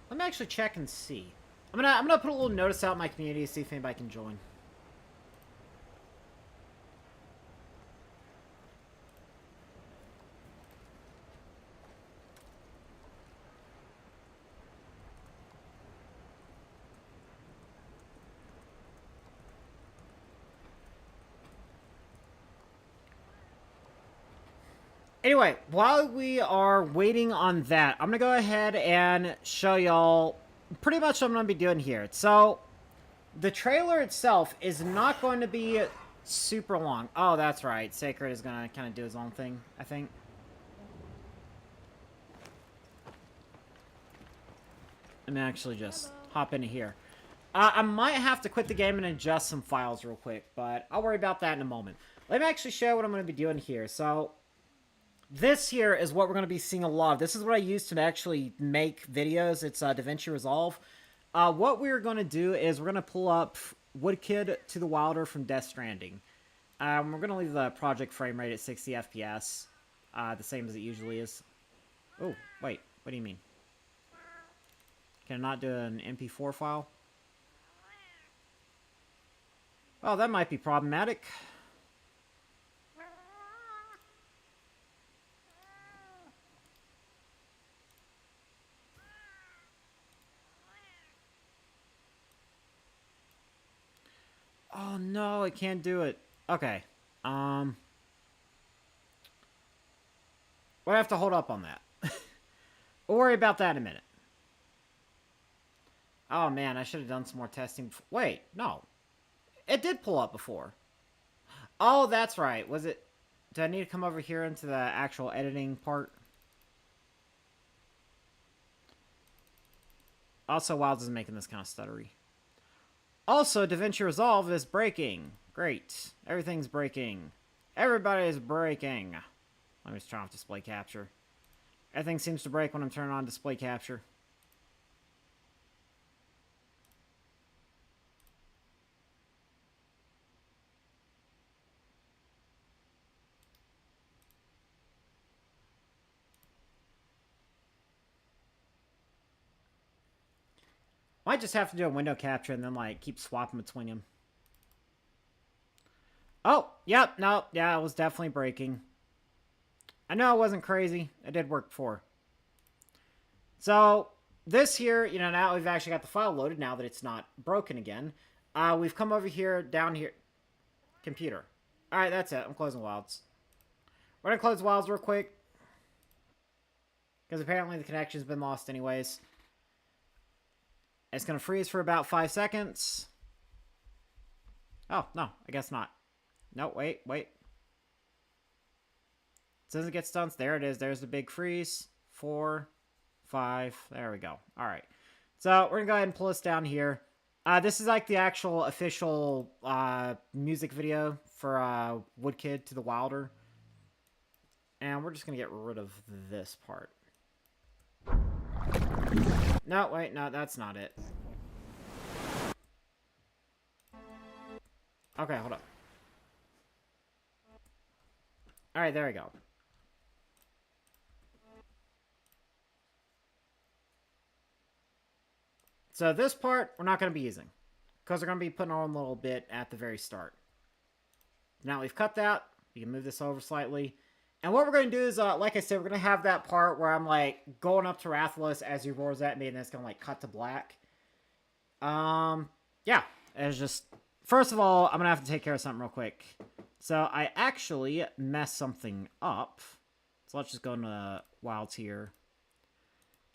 Let me actually check and see. I'm gonna put a little notice out in my community to see if anybody can join. Anyway, while we are waiting on that, I'm going to go ahead and show y'all pretty much what I'm going to be doing here. So, the trailer itself is not going to be super long. Oh, that's right. Sacred is going to kind of do his own thing, I think. Let me actually just hop into here. I might have to quit the game and adjust some files real quick, but I'll worry about that in a moment. Let me actually show what I'm going to be doing here. So, this here is what we're going to be seeing a lot of. This is what I use to actually make videos. It's DaVinci Resolve. What we're going to do is we're going to pull up Woodkid to the Wilder from Death Stranding. We're going to leave the project frame rate at 60 FPS, the same as it usually is. Oh, wait, what do you mean? Can I not do an MP4 file? Oh, that might be problematic. Oh no, I can't do it. Okay. We'll have to hold up on that. We'll worry about that in a minute. Oh man, I should have done some more testing. Wait, no. It did pull up before. Oh, that's right. Was it... Do I need to come over here into the actual editing part? Also, Wilds is making this kind of stuttery. Also, DaVinci Resolve is breaking. Great. Everything's breaking. Everybody's breaking. Let me just turn off display capture. Everything seems to break when I'm turning on display capture. Might just have to do a window capture and then, like, keep swapping between them. Oh, yep, no, yeah, it was definitely breaking. I know it wasn't crazy. It did work before. So, this here, you know, now we've actually got the file loaded now that it's not broken again. We've come over here, down here. Computer. Alright, that's it. I'm closing Wilds. We're gonna close Wilds real quick. Because apparently the connection's been lost anyways. It's going to freeze for about 5 seconds. Oh, no, I guess not. No, wait. As soon as it gets done, there it is. There's the big freeze. 4, 5. There we go. All right. So we're going to go ahead and pull this down here. This is like the actual official music video for Woodkid to the Wilder. And we're just going to get rid of this part. No, wait, no, that's not it. Okay, hold up. Alright, there we go. So this part, we're not going to be using. Because we're going to be putting our own little bit at the very start. Now we've cut that. We can move this over slightly. And what we're going to do is, like I said, we're going to have that part where I'm, like, going up to Rathalos as he roars at me, and then it's going to, like, cut to black. Yeah. It's just... First of all, I'm going to have to take care of something real quick. So, I actually messed something up. So, let's just go into Wilds here.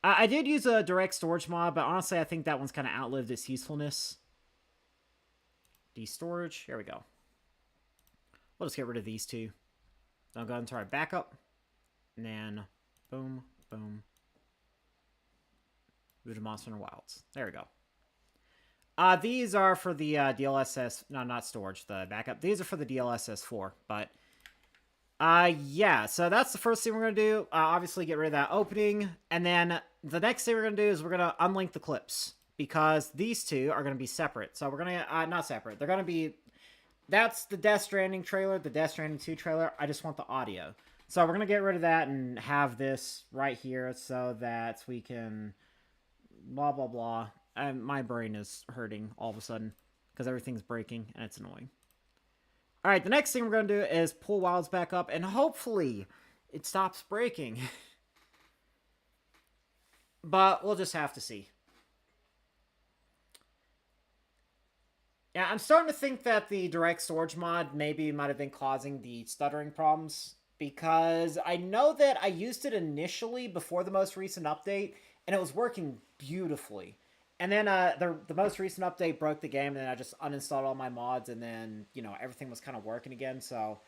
I did use a direct storage mod, but honestly, I think that one's kind of outlived its usefulness. Destorage. Here we go. We'll just get rid of these two. Then I'll go into our backup. And then, boom, boom. Move to Monster Hunter Wilds. There we go. These are for the DLSS... No, not storage, the backup. These are for the DLSS 4, but... yeah, so that's the first thing we're going to do. Obviously, get rid of that opening. And then the next thing we're going to do is we're going to unlink the clips. Because these two are going to be separate. So we're going to... not separate. They're going to be... That's the Death Stranding trailer, the Death Stranding 2 trailer. I just want the audio. So we're going to get rid of that and have this right here so that we can... Blah, blah, blah. My brain is hurting all of a sudden because everything's breaking and it's annoying. Alright, the next thing we're going to do is pull Wilds back up and hopefully it stops breaking. But we'll just have to see. Yeah, I'm starting to think that the direct storage mod maybe might have been causing the stuttering problems. Because I know that I used it initially before the most recent update, and it was working beautifully. And then the most recent update broke the game, and then I just uninstalled all my mods, and then, you know, everything was kind of working again. So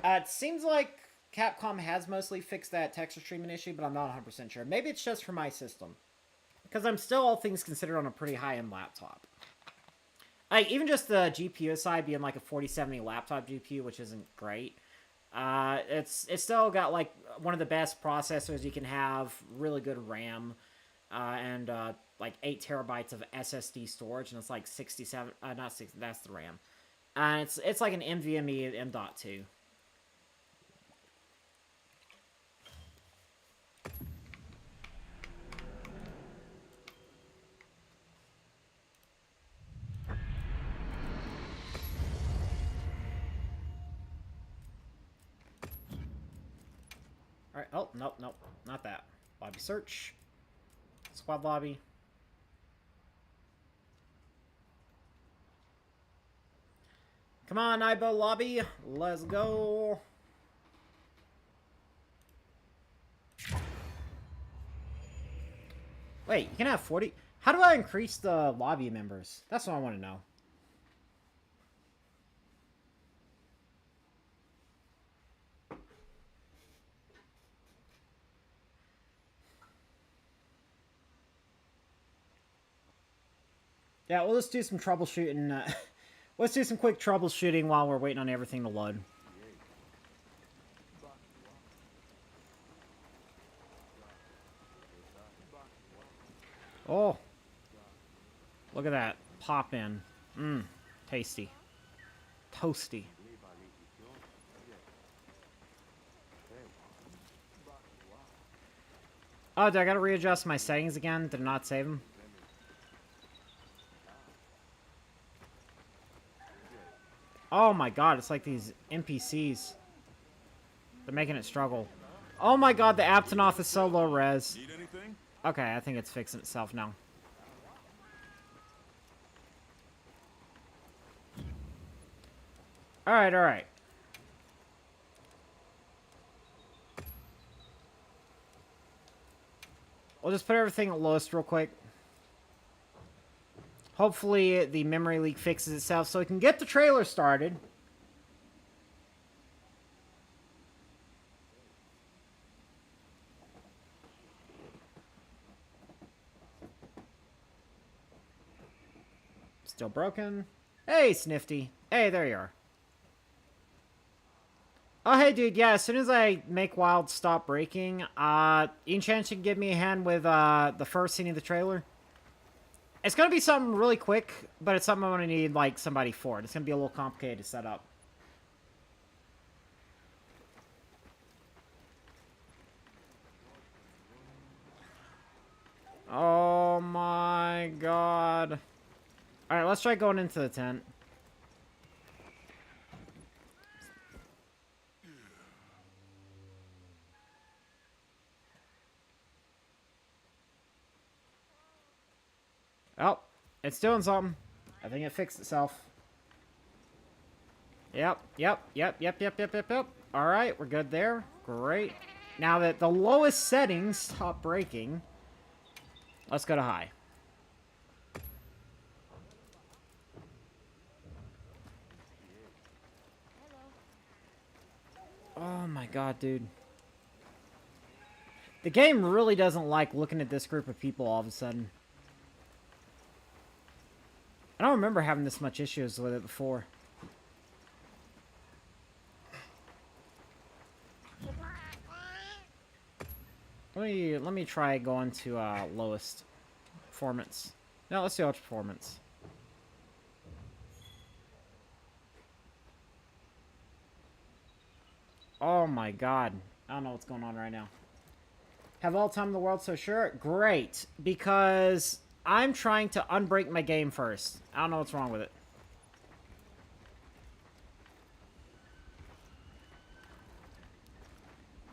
it seems like Capcom has mostly fixed that texture streaming issue, but I'm not 100% sure. Maybe it's just for my system. Because I'm still, all things considered, on a pretty high-end laptop. Like, even just the GPU side being like a 4070 laptop GPU, which isn't great. It's still got like one of the best processors you can have, really good RAM, and like 8 terabytes of SSD storage, and it's like 67. Not 60. That's the RAM. And it's like an NVMe M.2. Alright, oh, nope, nope, not that. Lobby search. Squad lobby. Come on, Ibo lobby. Let's go. Wait, you can have 40? How do I increase the lobby members? That's what I want to know. Yeah, we'll just do some troubleshooting. Let's do some quick troubleshooting while we're waiting on everything to load. Oh. Look at that. Pop in. Mmm. Tasty. Toasty. Oh, do I gotta readjust my settings again? Did I not save them? Oh my god, it's like these NPCs. They're making it struggle. Oh my god, the Aptonoth is so low res. Need anything? Okay, I think it's fixing itself now. Alright, alright. We'll just put everything at lowest real quick. Hopefully the memory leak fixes itself so we can get the trailer started. Still broken. Hey, Snifty. Hey, there you are. Oh, hey, dude. Yeah, as soon as I make Wild stop breaking, any chance you can give me a hand with the first scene of the trailer? It's going to be something really quick, but it's something I'm going to need, like, somebody for. It's going to be a little complicated to set up. Oh, my God. Alright, let's try going into the tent. Oh, it's doing something. I think it fixed itself. Yep. Alright, we're good there. Great. Now that the lowest settings stop breaking, let's go to high. Oh my god, dude. The game really doesn't like looking at this group of people all of a sudden. I don't remember having this much issues with it before. Let me try going to lowest performance. No, let's do ultra performance. Oh my god. I don't know what's going on right now. Have all time in the world, so sure? Great. Because I'm trying to unbreak my game first. I don't know what's wrong with it.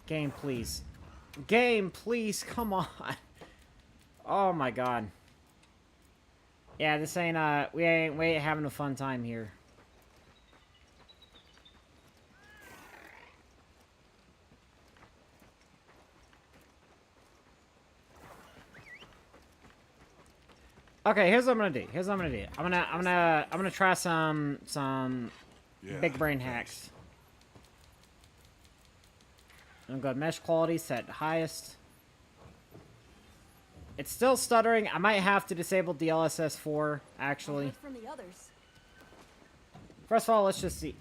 Game, please. Game, please. Come on. Oh my god. Yeah, this ain't, we ain't having a fun time here. Okay, here's what I'm gonna do. I'm gonna try some big brain hacks. I'm gonna go mesh quality, set highest. It's still stuttering. I might have to disable DLSS 4, actually. From the others. First of all, let's just see.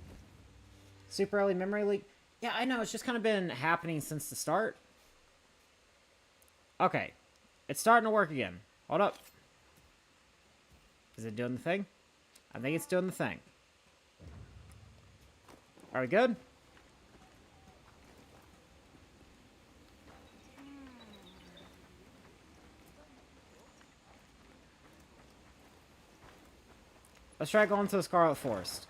Super early memory leak. Yeah, I know. It's just kind of been happening since the start. Okay. It's starting to work again. Hold up. Is it doing the thing? I think it's doing the thing. Are we good? Let's try going to the Scarlet Forest.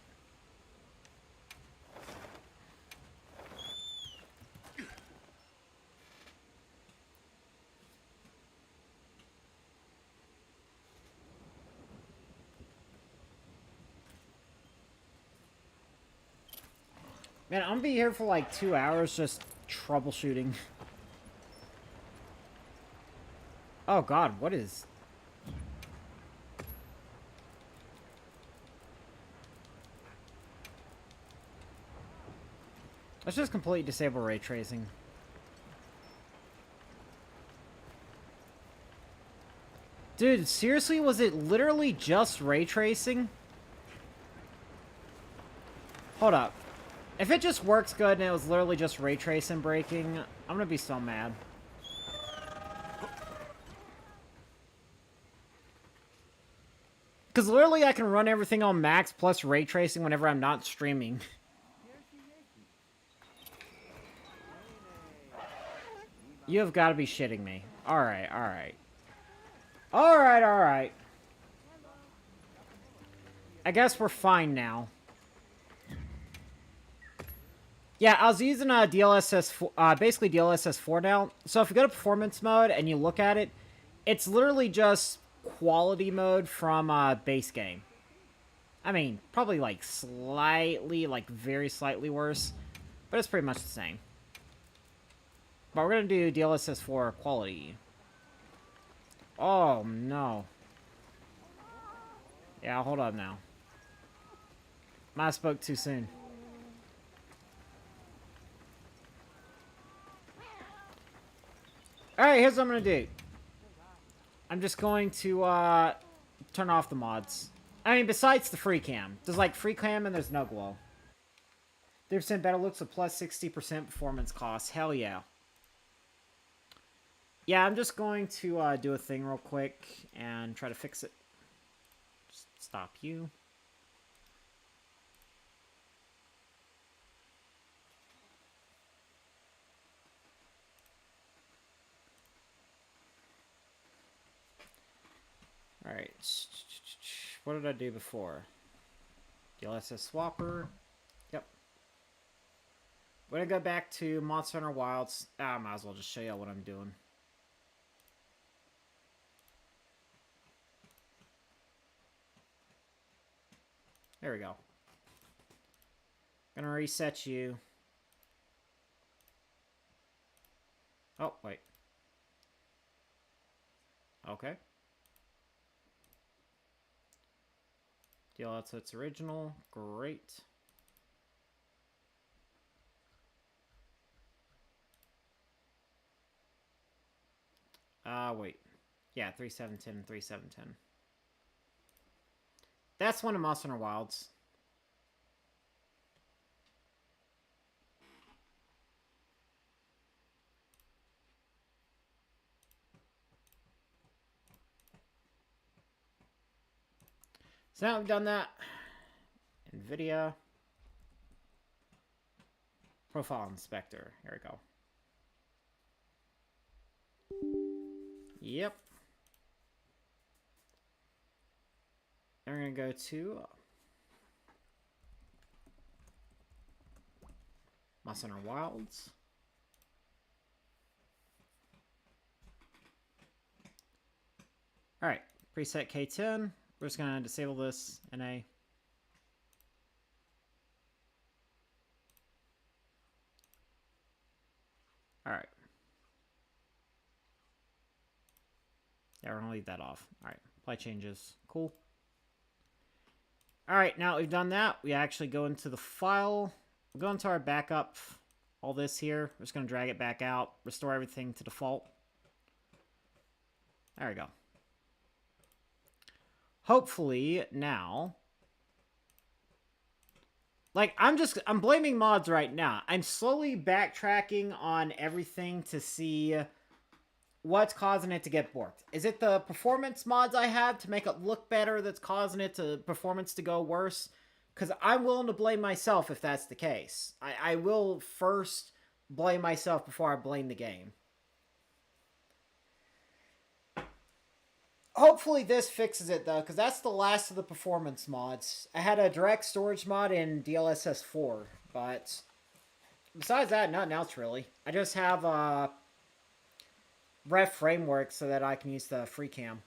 Man, I'm gonna be here for like 2 hours just troubleshooting. Oh god, what is... Let's just completely disable ray tracing. Dude, seriously, was it literally just ray tracing? Hold up. If it just works good and it was literally just ray tracing breaking, I'm gonna be so mad. Because literally I can run everything on max plus ray tracing whenever I'm not streaming. You have got to be shitting me. Alright, alright. Alright, alright. I guess we're fine now. Yeah, I was using DLSS4, basically DLSS4 now. So if you go to performance mode and you look at it, it's literally just quality mode from base game. I mean, probably like slightly, like very slightly worse, but it's pretty much the same. But we're gonna do DLSS4 quality. Oh no. Yeah, hold up now. Might have spoke too soon. Alright, here's what I'm gonna do. I'm just going to turn off the mods. I mean, besides the free cam. There's like free cam and there's no glow. 3% better looks with plus 60% performance costs. Hell yeah. Yeah, I'm just going to do a thing real quick and try to fix it. Just stop you. Alright. What did I do before? DLSS swapper. Yep. We're gonna go back to Monster Hunter Wilds. I might as well just show you what I'm doing. There we go. Gonna reset you. Oh, wait. Okay. DLSS its original. Great. Wait. Yeah, 3710 and 3710. That's one of Monster Hunter Wilds. So now we've done that. NVIDIA. Profile Inspector. Here we go. Yep. And we're going to go to Monster Hunter Wilds. Alright, preset K10. We're just going to disable this NA. Alright. Yeah, we're going to leave that off. Alright, apply changes. Cool. Alright, now that we've done that, we actually go into the file. We'll go into our backup, all this here. We're just going to drag it back out, restore everything to default. There we go. Hopefully, now... Like, I'm blaming mods right now. I'm slowly backtracking on everything to see what's causing it to get borked. Is it the performance mods I have to make it look better that's causing it to performance to go worse? Because I'm willing to blame myself if that's the case. I will first blame myself before I blame the game. Hopefully this fixes it, though, because that's the last of the performance mods. I had a direct storage mod in DLSS 4, but besides that, nothing else, really. I just have Ref Framework so that I can use the free cam.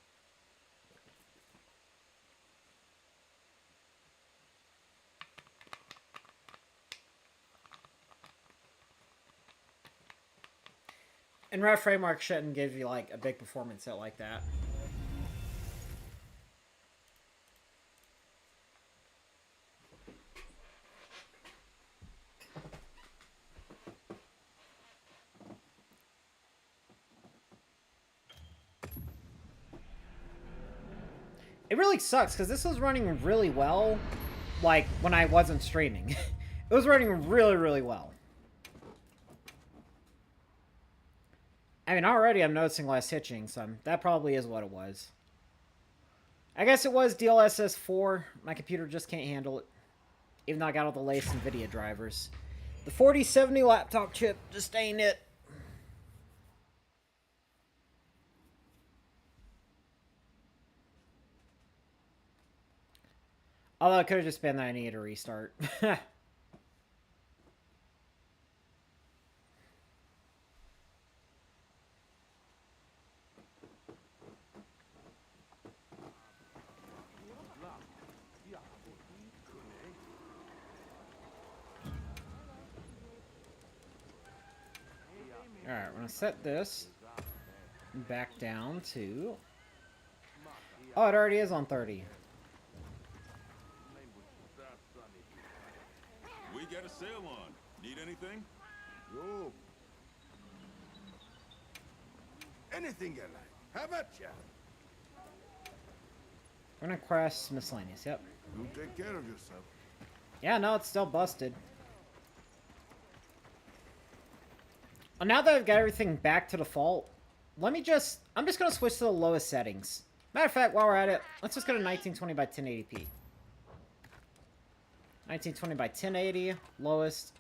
And Rev Framework shouldn't give you, like, a big performance hit like that. It really sucks, because this was running really well, like, when I wasn't streaming. It was running really, really well. I mean, already I'm noticing less hitching, so that probably is what it was. I guess it was DLSS 4. My computer just can't handle it. Even though I got all the latest NVIDIA drivers. The 4070 laptop chip just ain't it. Although it could have just been that I needed a restart. Alright, we're gonna set this back down to... Oh, it already is on 30. We got a sale on. Need anything? Yo. Anything you like. How about ya? We're gonna crash miscellaneous, yep. You take care of yourself. Yeah, no, it's still busted. Well, now that I've got everything back to default, I'm just gonna switch to the lowest settings. Matter of fact, while we're at it, let's just go to 1920 by 1080p. 1920 by 1080, lowest.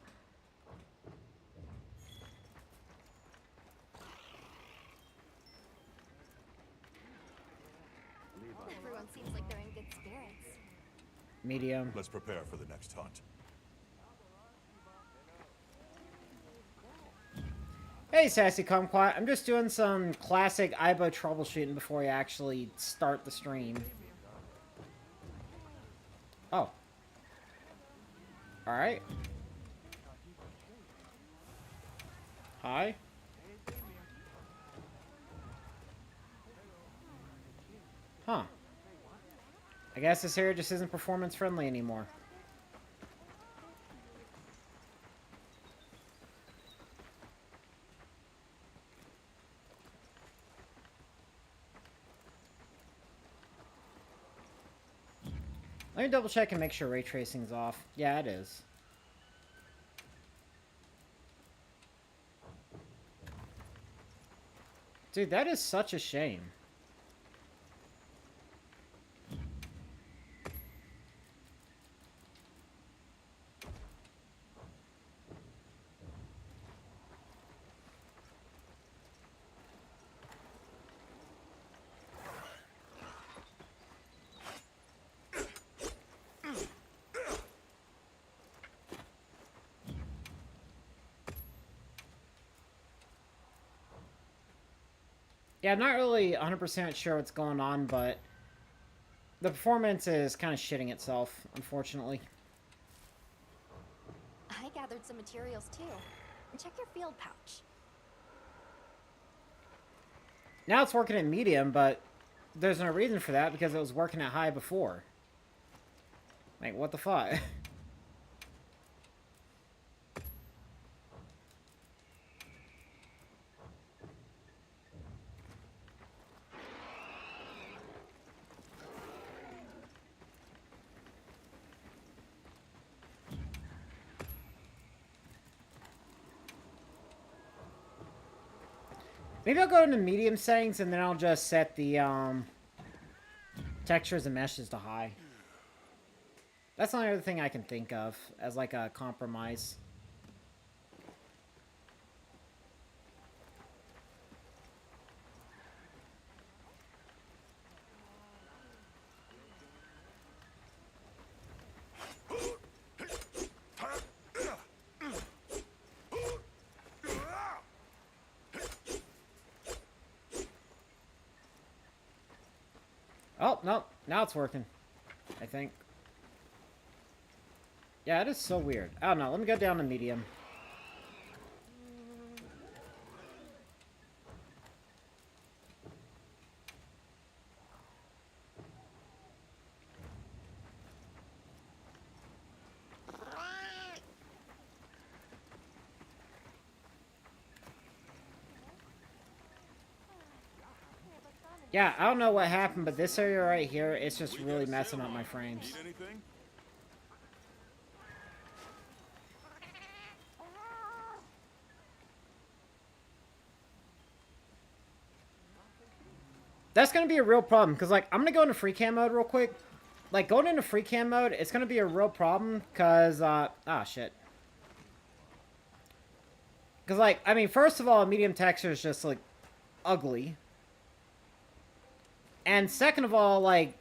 Everyone seems like they're in good spirits. Medium. Let's prepare for the next hunt. Hey, Sassy Kumquat. I'm just doing some classic IBO troubleshooting before we actually start the stream. Oh. Alright. Hi. Huh. I guess this area just isn't performance friendly anymore. Let me double check and make sure ray tracing's off. Yeah, it is. Dude, that is such a shame. Yeah, I'm not really 100% sure what's going on, but the performance is kind of shitting itself, unfortunately. I gathered some materials too. Check your field pouch. Now it's working at medium, but there's no reason for that because it was working at high before. Like, what the fuck? Maybe I'll go into medium settings and then I'll just set the textures and meshes to high. That's the only other thing I can think of as like a compromise. Oh, no. Now it's working. I think. Yeah, it is so weird. I don't know. Let me go down to medium. Yeah, I don't know what happened, but this area right here, it's just really messing up my frames. Need anything? That's going to be a real problem, because, like, I'm going to go into free cam mode real quick. Like, going into free cam mode, it's going to be a real problem, because, shit. Because, like, I mean, first of all, medium texture is just, like, ugly. And second of all, like,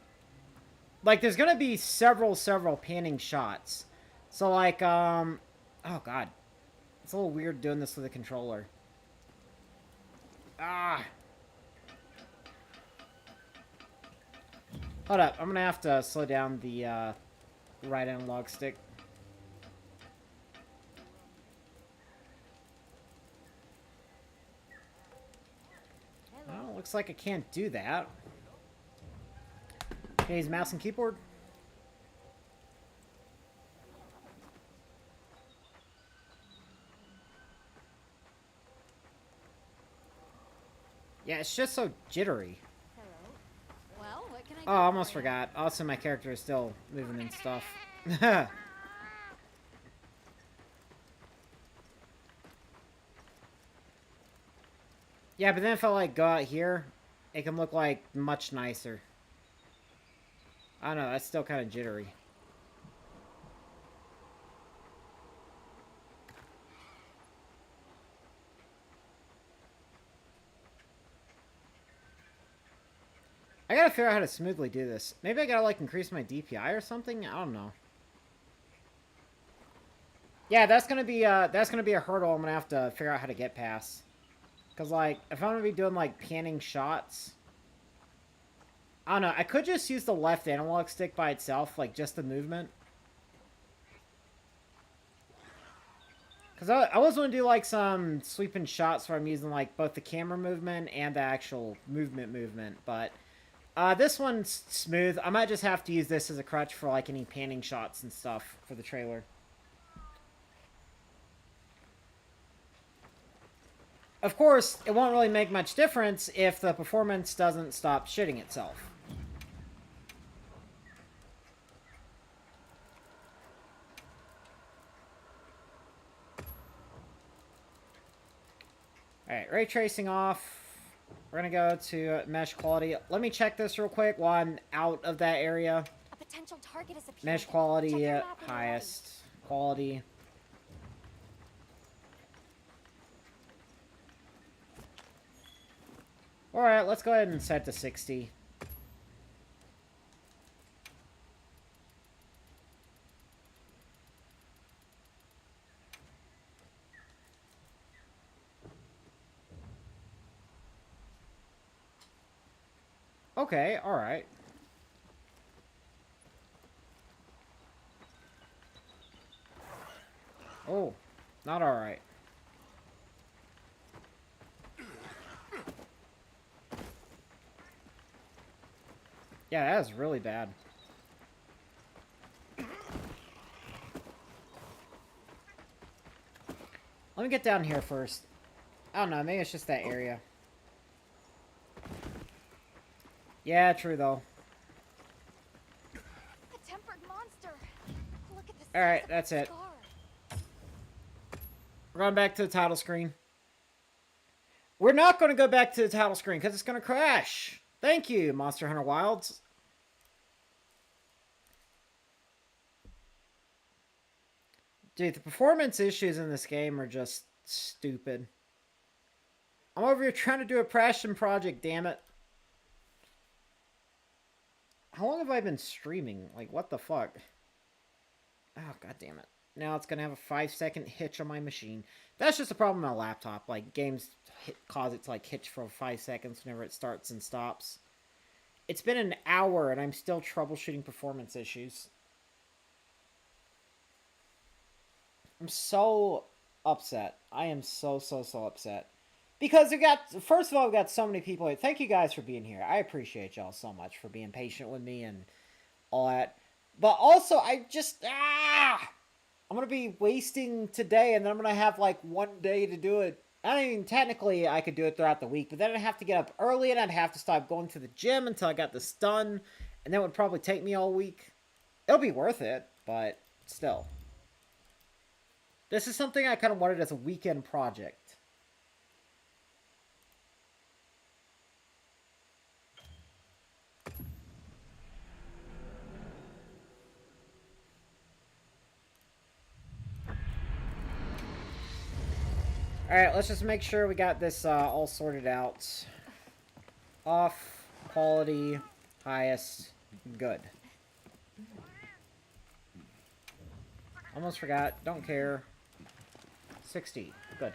there's going to be several panning shots. So, like, oh, God. It's a little weird doing this with a controller. Ah. Hold up, I'm gonna have to slow down the right analog stick. Well, looks like I can't do that. Can I use mouse and keyboard? Yeah, it's just so jittery. Well, what can I do? Oh, I almost for you? forgot. Also, my character is still moving and stuff. Yeah, but then if I, like, go out here, it can look, like, much nicer. I don't know, that's still kind of jittery. I gotta figure out how to smoothly do this. Maybe I gotta, like, increase my DPI or something? I don't know. Yeah, that's gonna be a hurdle I'm gonna have to figure out how to get past. Because, like, if I'm gonna be doing, like, panning shots... I don't know, I could just use the left analog stick by itself, like, just the movement. Because I was going to do, like, some sweeping shots where I'm using, like, both the camera movement and the actual movement, but... this one's smooth. I might just have to use this as a crutch for, like, any panning shots and stuff for the trailer. Of course, it won't really make much difference if the performance doesn't stop shitting itself. Alright, ray tracing off. We're gonna go to mesh quality. Let me check this real quick while I'm out of that area. A potential target is appeared. Mesh Check quality, your map when you're ready. highest. Quality. Alright, let's go ahead and set to 60. Okay, alright. Oh, not alright. Yeah, that is really bad. Let me get down here first. I don't know, maybe it's just that area. Yeah, true though. A tempered monster. Look at this. Alright, that's it. We're going back to the title screen. We're not going to go back to the title screen because it's going to crash. Thank you, Monster Hunter Wilds. Dude, the performance issues in this game are just stupid. I'm over here trying to do a passion project, damn it. How long have I been streaming? Like, what the fuck? Oh, god damn it. Now it's going to have a 5-second hitch on my machine. That's just a problem on my laptop. Like, games cause it to, like, hitch for 5 seconds whenever it starts and stops. It's been an hour and I'm still troubleshooting performance issues. I'm so upset. I am so upset. Because we got, first of all, we got so many people. Thank you guys for being here. I appreciate y'all so much for being patient with me and all that. But also, I just, I'm going to be wasting today and then I'm going to have like one day to do it I mean, technically, I could do it throughout the week, but then I'd have to get up early, and I'd have to stop going to the gym until I got this done, and that would probably take me all week. It'll be worth it, but still. This is something I kind of wanted as a weekend project. Alright, let's just make sure we got this all sorted out. Off, quality, highest, good. Almost forgot, don't care. 60, good.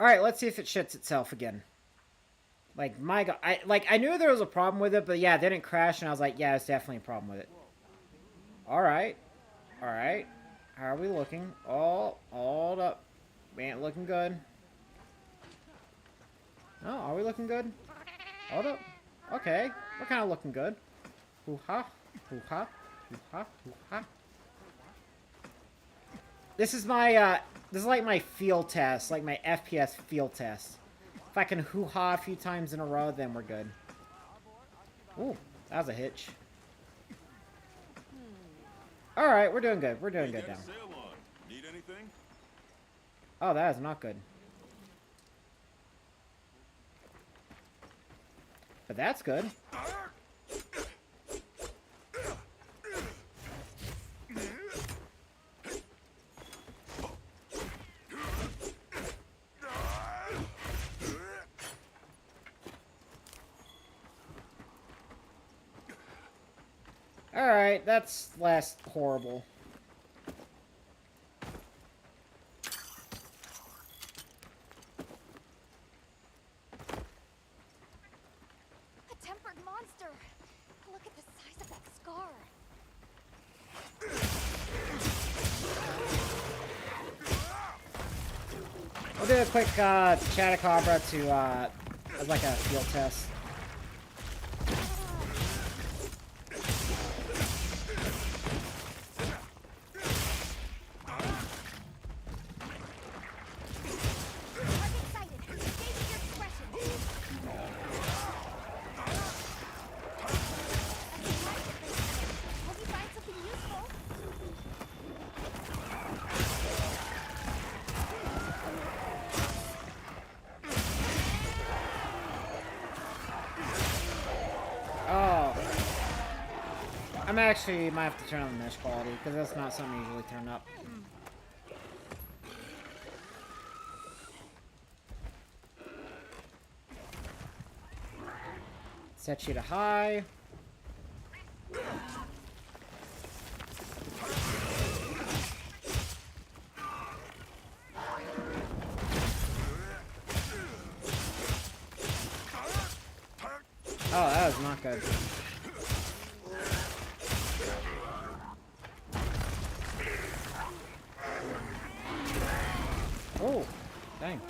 Alright, let's see if it shits itself again. Like, my god, I knew there was a problem with it, but yeah, it didn't crash, and I was like, yeah, it's definitely a problem with it. Alright. Alright. How are we looking? Oh, hold up. We ain't looking good. No, are we looking good? Hold up. Okay, we're kind of looking good. Hoo-ha, hoo-ha, hoo-ha, hoo-ha. This is my, this is like my field test, like my FPS field test. If I can hoo-ha a few times in a row, then we're good. Ooh, that was a hitch. Alright, we're doing good. We're doing good now. Need anything? Oh, that is not good. But that's good. Alright, that's less horrible. A tempered monster! Look at the size of that scar. We'll do a quick Chatacabra to as like a field test. I'm excited. Engage your expression. Hope you find something useful. Oh. I'm actually might have to turn on the mesh quality, because that's not something I usually turn up. Set you to high. Oh, that was not good. Oh, dang.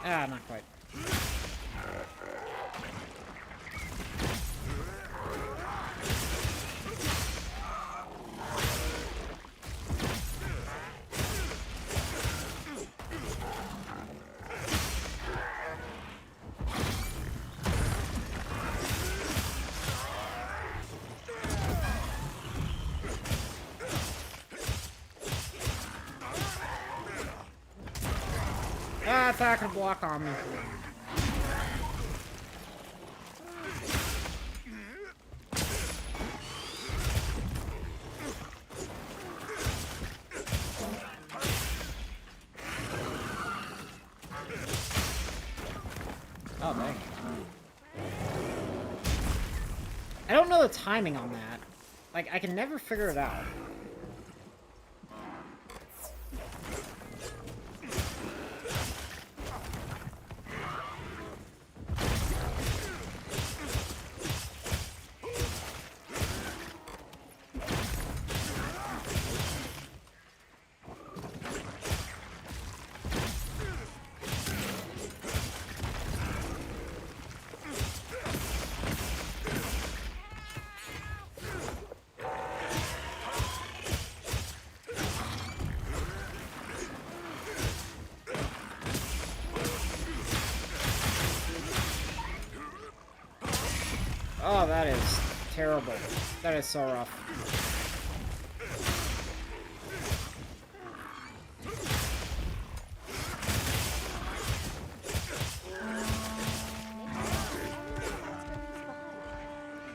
Ah, not quite. Ah, it's not gonna block on me. Oh, dang. I don't know the timing on that. Like, I can never figure it out. Oh, that is terrible. That is so rough.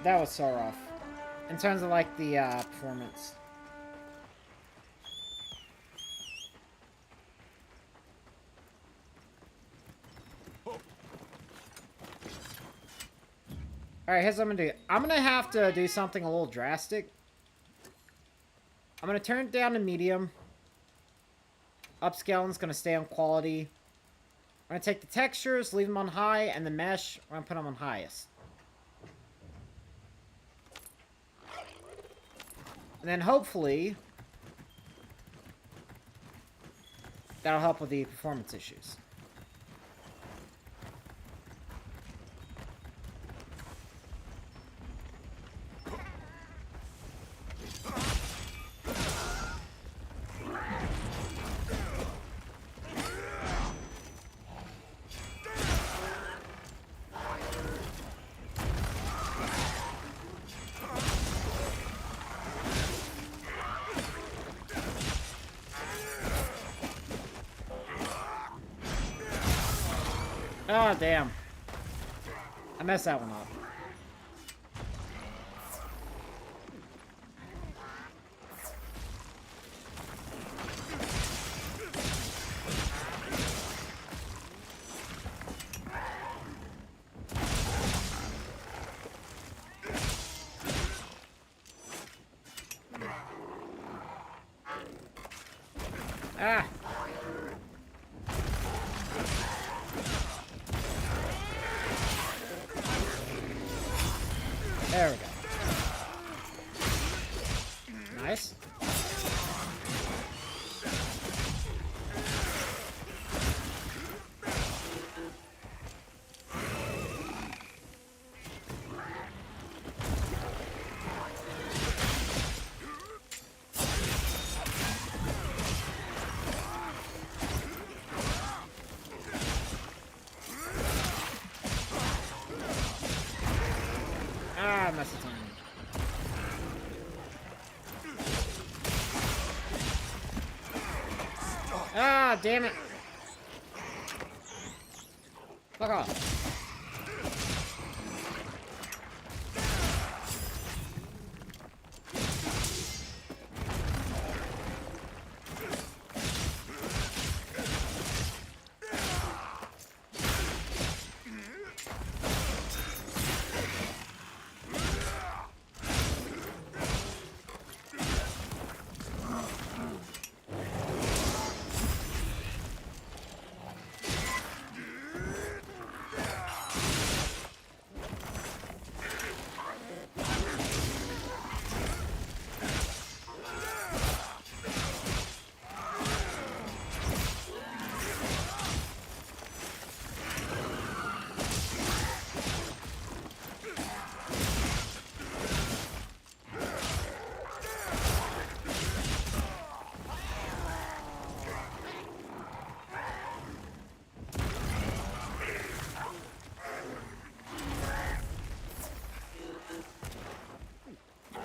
That was so rough. In terms of, like, the, performance. Alright, here's what I'm gonna do. I'm gonna have to do something a little drastic. I'm gonna turn it down to medium. Upscaling's gonna stay on quality. I'm gonna take the textures, leave them on high, and the mesh, we're gonna put them on highest. And then hopefully, that'll help with the performance issues. Oh, damn. I messed that one up. Ah! There we go. Nice. Ah, I messed the time. Ah, damn it. Fuck off.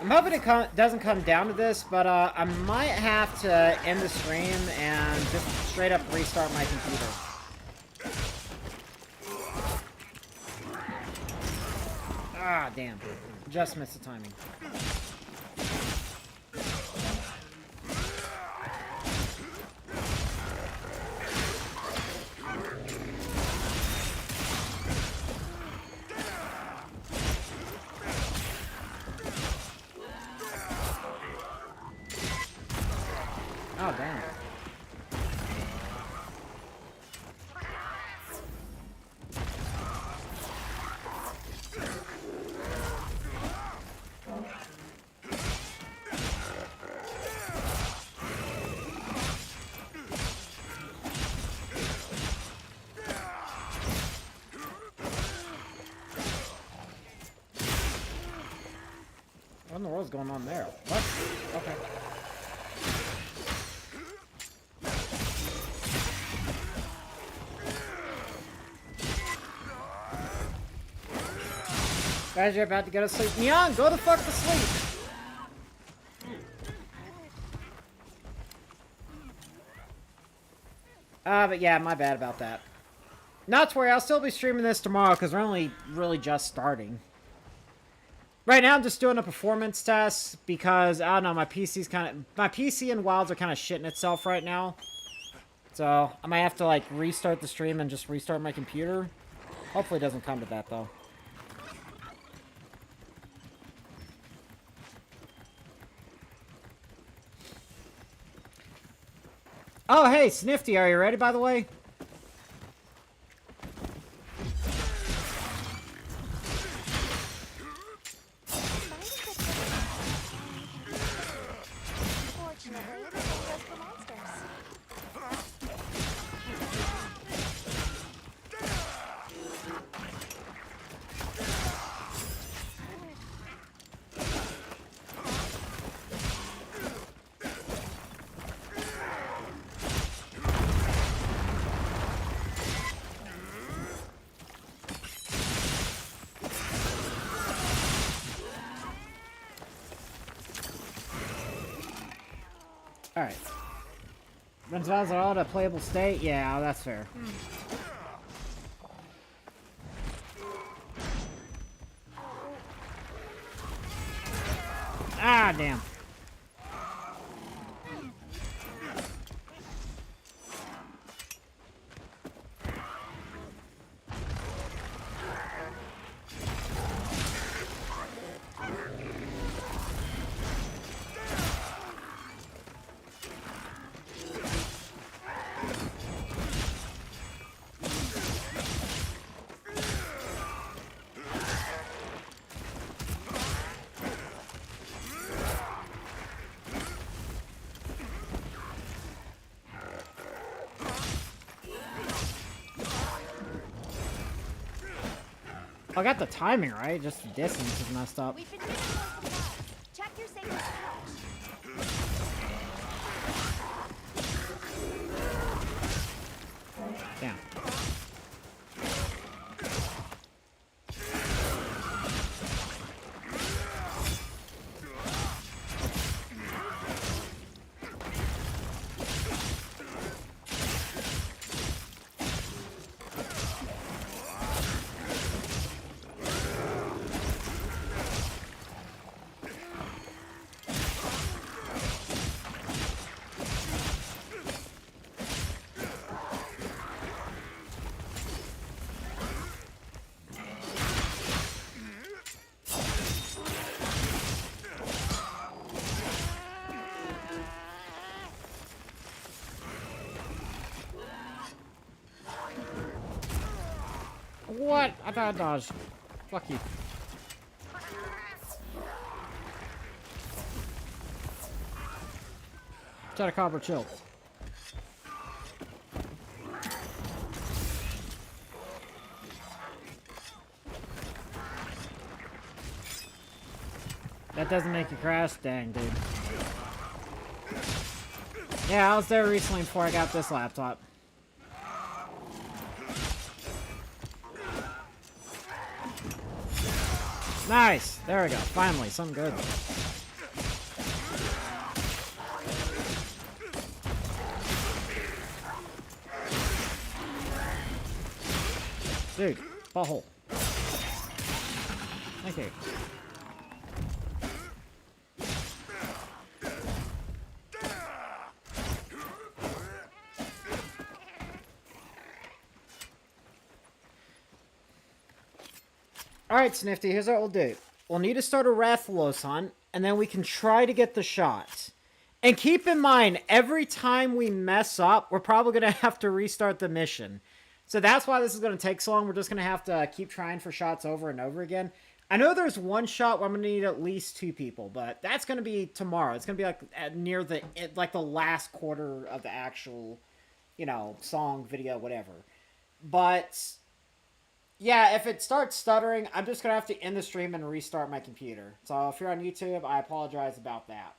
I'm hoping it doesn't come down to this, but I might have to end the stream and just straight up restart my computer. Ah, damn. Just missed the timing. in the world's going on there? What? Okay. Guys, you're about to go to sleep. Neon, go the fuck to sleep! But yeah, my bad about that. Not to worry, I'll still be streaming this tomorrow because we're only really just starting. Right now, I'm just doing a performance test because, I don't know, my PC and Wilds are kind of shitting itself right now. So, I might have to, like, restart the stream and just restart my computer. Hopefully it doesn't come to that, though. Oh, hey, Snifty, are you ready, by the way? Fortunately, this is just for monsters. Alright. Renzo's are all at a playable state? Yeah, that's fair. Ah, damn. I got the timing right, just the distance is messed up. We've been getting more supplies. Check your safety pouch. Damn. What? I thought I dodged. Fuck you. Chatacabra, chill. That doesn't make you crash? Dang, dude. Yeah, I was there recently before I got this laptop. Nice! There we go. Finally, something good. Dude, butthole. Thank you. Alright, Snifty, here's what we'll do. We'll need to start a Rathalos hunt, and then we can try to get the shot. And keep in mind, every time we mess up, we're probably going to have to restart the mission. So that's why this is going to take so long. We're just going to have to keep trying for shots over and over again. I know there's one shot where I'm going to need at least 2 people, but that's going to be tomorrow. It's going to be like at near the last quarter of the actual, you know, song, video, whatever. But Yeah, if it starts stuttering, I'm just going to have to end the stream and restart my computer. So if you're on YouTube, I apologize about that.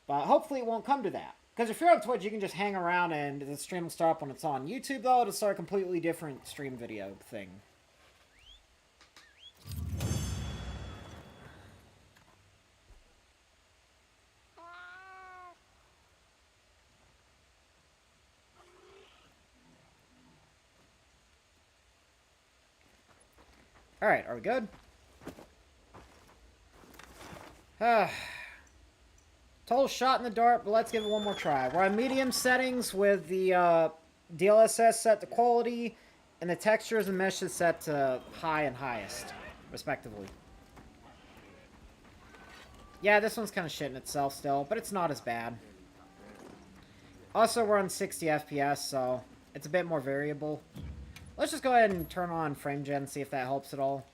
But hopefully it won't come to that. Because if you're on Twitch, you can just hang around and the stream will start up when it's on. YouTube, though, it'll start a completely different stream video thing. Alright, are we good? Total shot in the dark, but let's give it one more try. We're on medium settings with the DLSS set to quality, and the textures and meshes set to high and highest, respectively. Yeah, this one's kind of shitting itself still, but it's not as bad. Also, we're on 60 FPS, so it's a bit more variable. Let's just go ahead and turn on frame gen, see if that helps at all.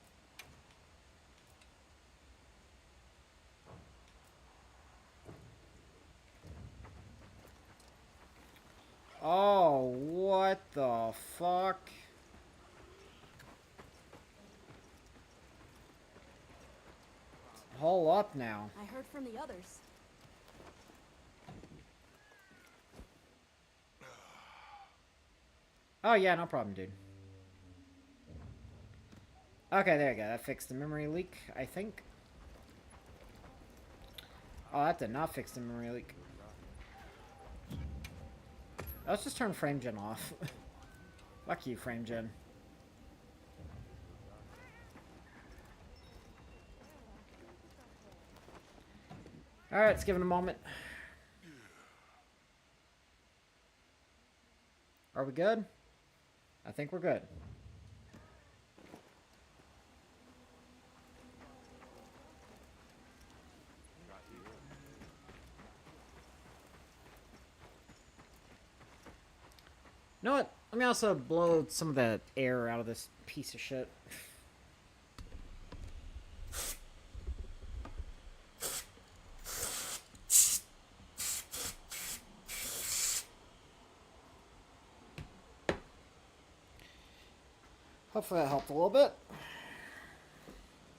Oh, what the fuck? Hold up now. I heard from the others. Oh yeah, no problem, dude. Okay, there you go. That fixed the memory leak, I think. Oh, that did not fix the memory leak. Let's just turn frame gen off. Fuck you, frame gen. Alright, let's give it a moment. Are we good? I think we're good. You know what? Let me also blow some of the air out of this piece of shit. Hopefully that helped a little bit. A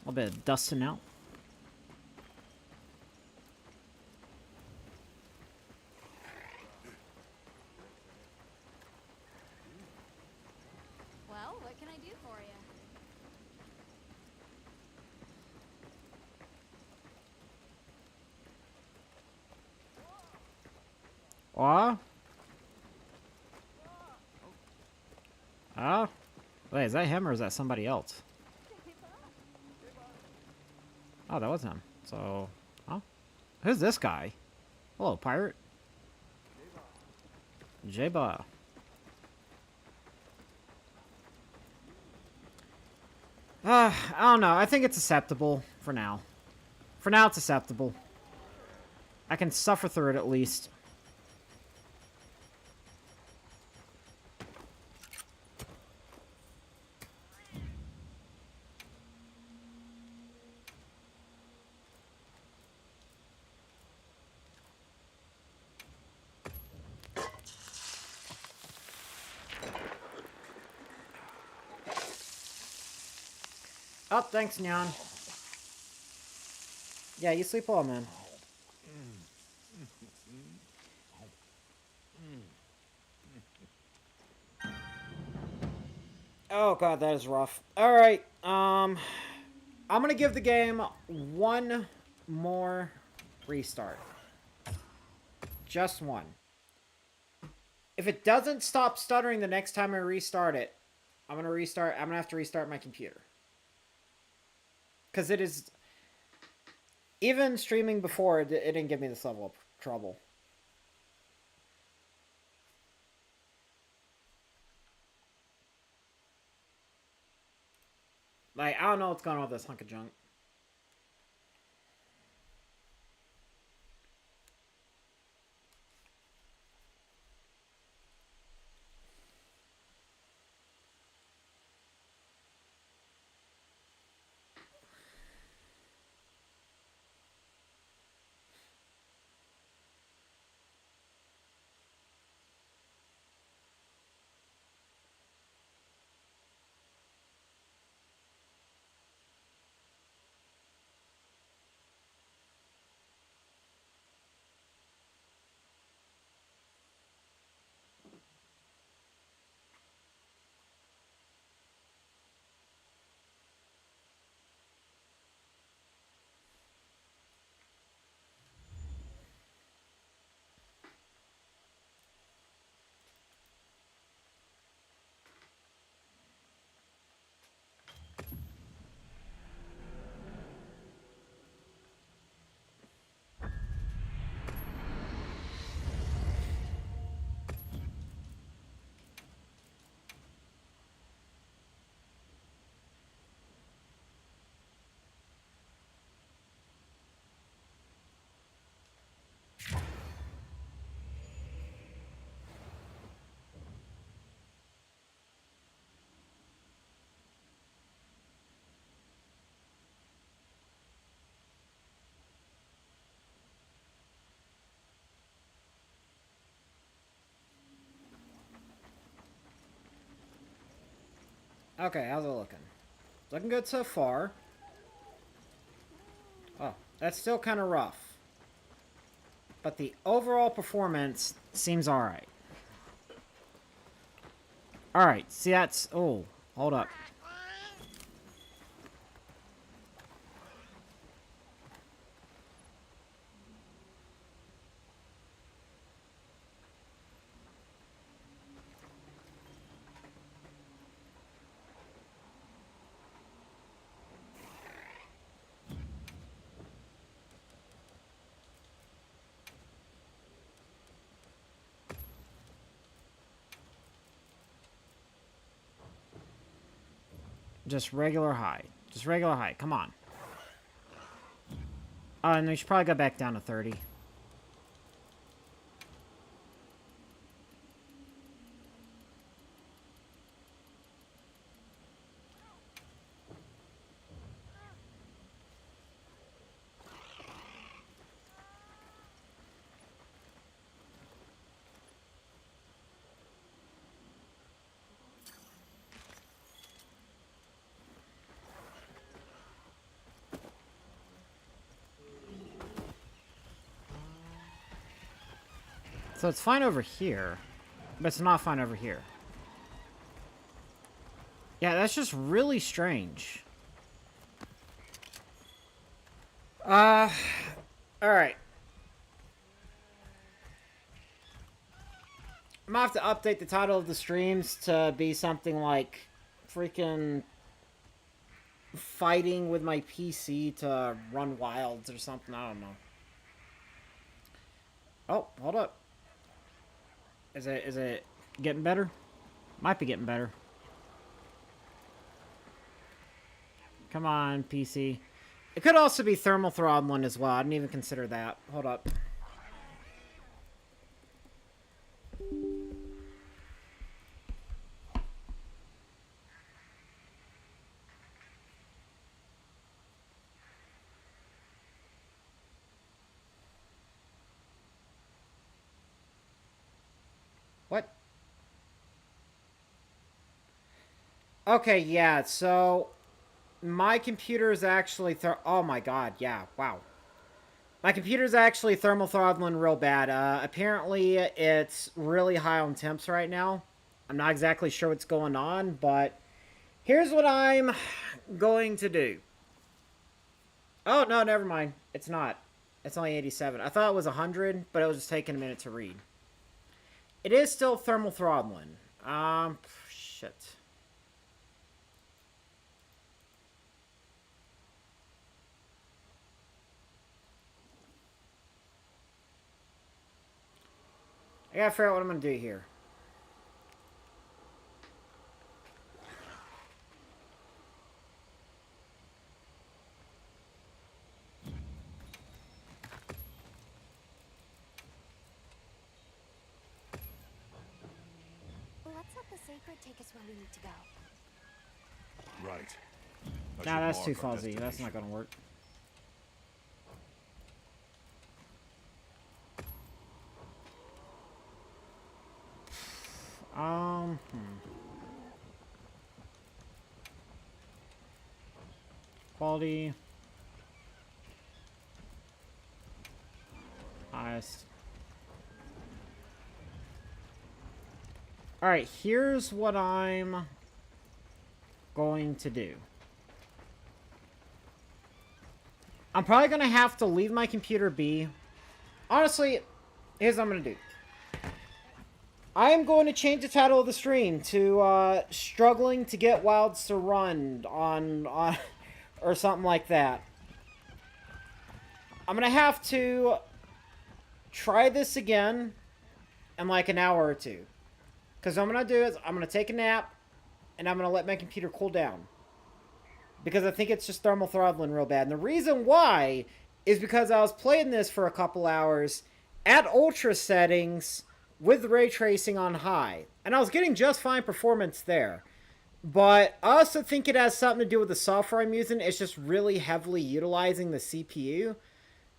little bit of dusting out. Well, what can I do for you? What? Oh? Wait, is that him or is that somebody else? Oh, that was him. So, huh? Who's this guy? Hello, pirate. Jeba. I don't know. I think it's acceptable for now. For now, it's acceptable. I can suffer through it at least. Oh, thanks, Nyan. Yeah, you sleep well, man. Oh god, that is rough. Alright, I'm gonna give the game one more restart. Just one. If it doesn't stop stuttering the next time I restart it, I'm gonna have to restart my computer. Because it is... Even streaming before, it didn't give me this level of trouble. Like, I don't know what's going on with this hunk of junk. Okay, how's it looking? Looking good so far. Oh, that's still kind of rough. But the overall performance seems alright. Alright, see that's... Oh, hold up. Just regular high. Just regular high. Come on. And we should probably go back down to 30. So it's fine over here, but it's not fine over here. Yeah, that's just really strange. Alright. I'm gonna have to update the title of the streams to be something like freaking fighting with my PC to run wilds or something. I don't know. Oh, hold up. Is it getting better? Might be getting better. Come on, PC. It could also be thermal throttling as well. I didn't even consider that. Hold up. What? Okay, yeah, so my computer is actually oh my god, yeah, wow. My computer's actually thermal throttling real bad. Apparently it's really high on temps right now. I'm not exactly sure what's going on, but here's what I'm going to do. Oh, no, never mind. It's not. It's only 87. I thought it was 100, but it was just taking a minute to read. It is still thermal throttling. Shit. I gotta figure out what I'm gonna do here. Let's let the sacred take us where we need to go. Right. Nah, that's too fuzzy. That's not gonna work. Quality. Highest. Alright, here's what I'm going to do. I'm probably going to have to leave my computer be. Honestly, here's what I'm going to do. I am going to change the title of the stream to struggling to get wilds to run on or something like that. I'm going to have to try this again in like an hour or two. Because what I'm going to do is I'm going to take a nap and I'm going to let my computer cool down. Because I think it's just thermal throttling real bad. And the reason why is because I was playing this for a couple hours at ultra settings with ray tracing on high. And I was getting just fine performance there. But I also think it has something to do with the software I'm using. It's just really heavily utilizing the CPU.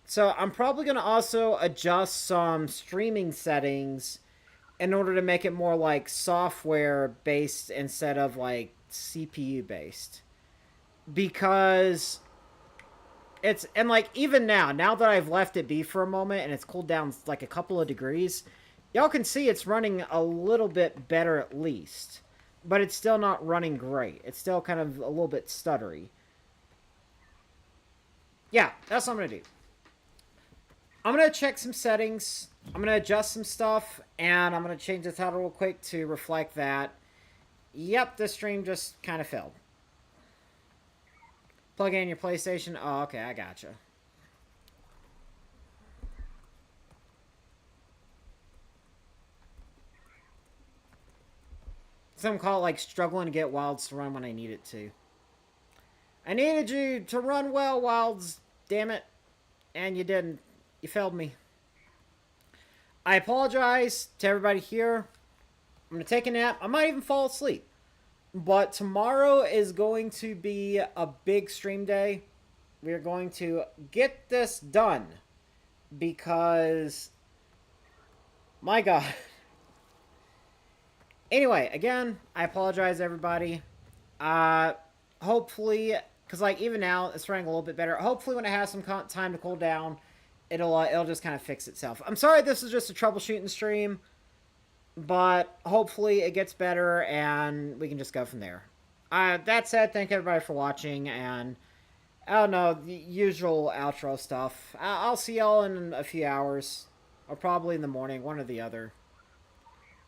So I'm probably going to also adjust some streaming settings in order to make it more like software based instead of like CPU based. Because it's, and like even now that I've left it be for a moment and it's cooled down like a couple of degrees, y'all can see it's running a little bit better at least. But it's still not running great. It's still kind of a little bit stuttery. Yeah, that's what I'm going to do. I'm going to check some settings. I'm going to adjust some stuff. And I'm going to change the title real quick to reflect that. Yep, this stream just kind of failed. Plug in your PlayStation. Oh, okay, I gotcha. Some call it like struggling to get Wilds to run when I need it to. I needed you to run well, Wilds. Damn it. And you didn't. You failed me. I apologize to everybody here. I'm going to take a nap. I might even fall asleep. But tomorrow is going to be a big stream day. We are going to get this done. Because... my God. Anyway, again, I apologize, everybody. Hopefully, because like even now it's running a little bit better. Hopefully, when it has some time to cool down, it'll just kind of fix itself. I'm sorry this is just a troubleshooting stream, but hopefully it gets better and we can just go from there. That said, thank everybody for watching, and I don't know, the usual outro stuff. I'll see y'all in a few hours, or probably in the morning, one or the other.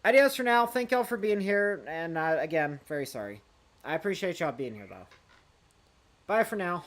Adios for now. Thank y'all for being here. And again, very sorry. I appreciate y'all being here, though. Bye for now.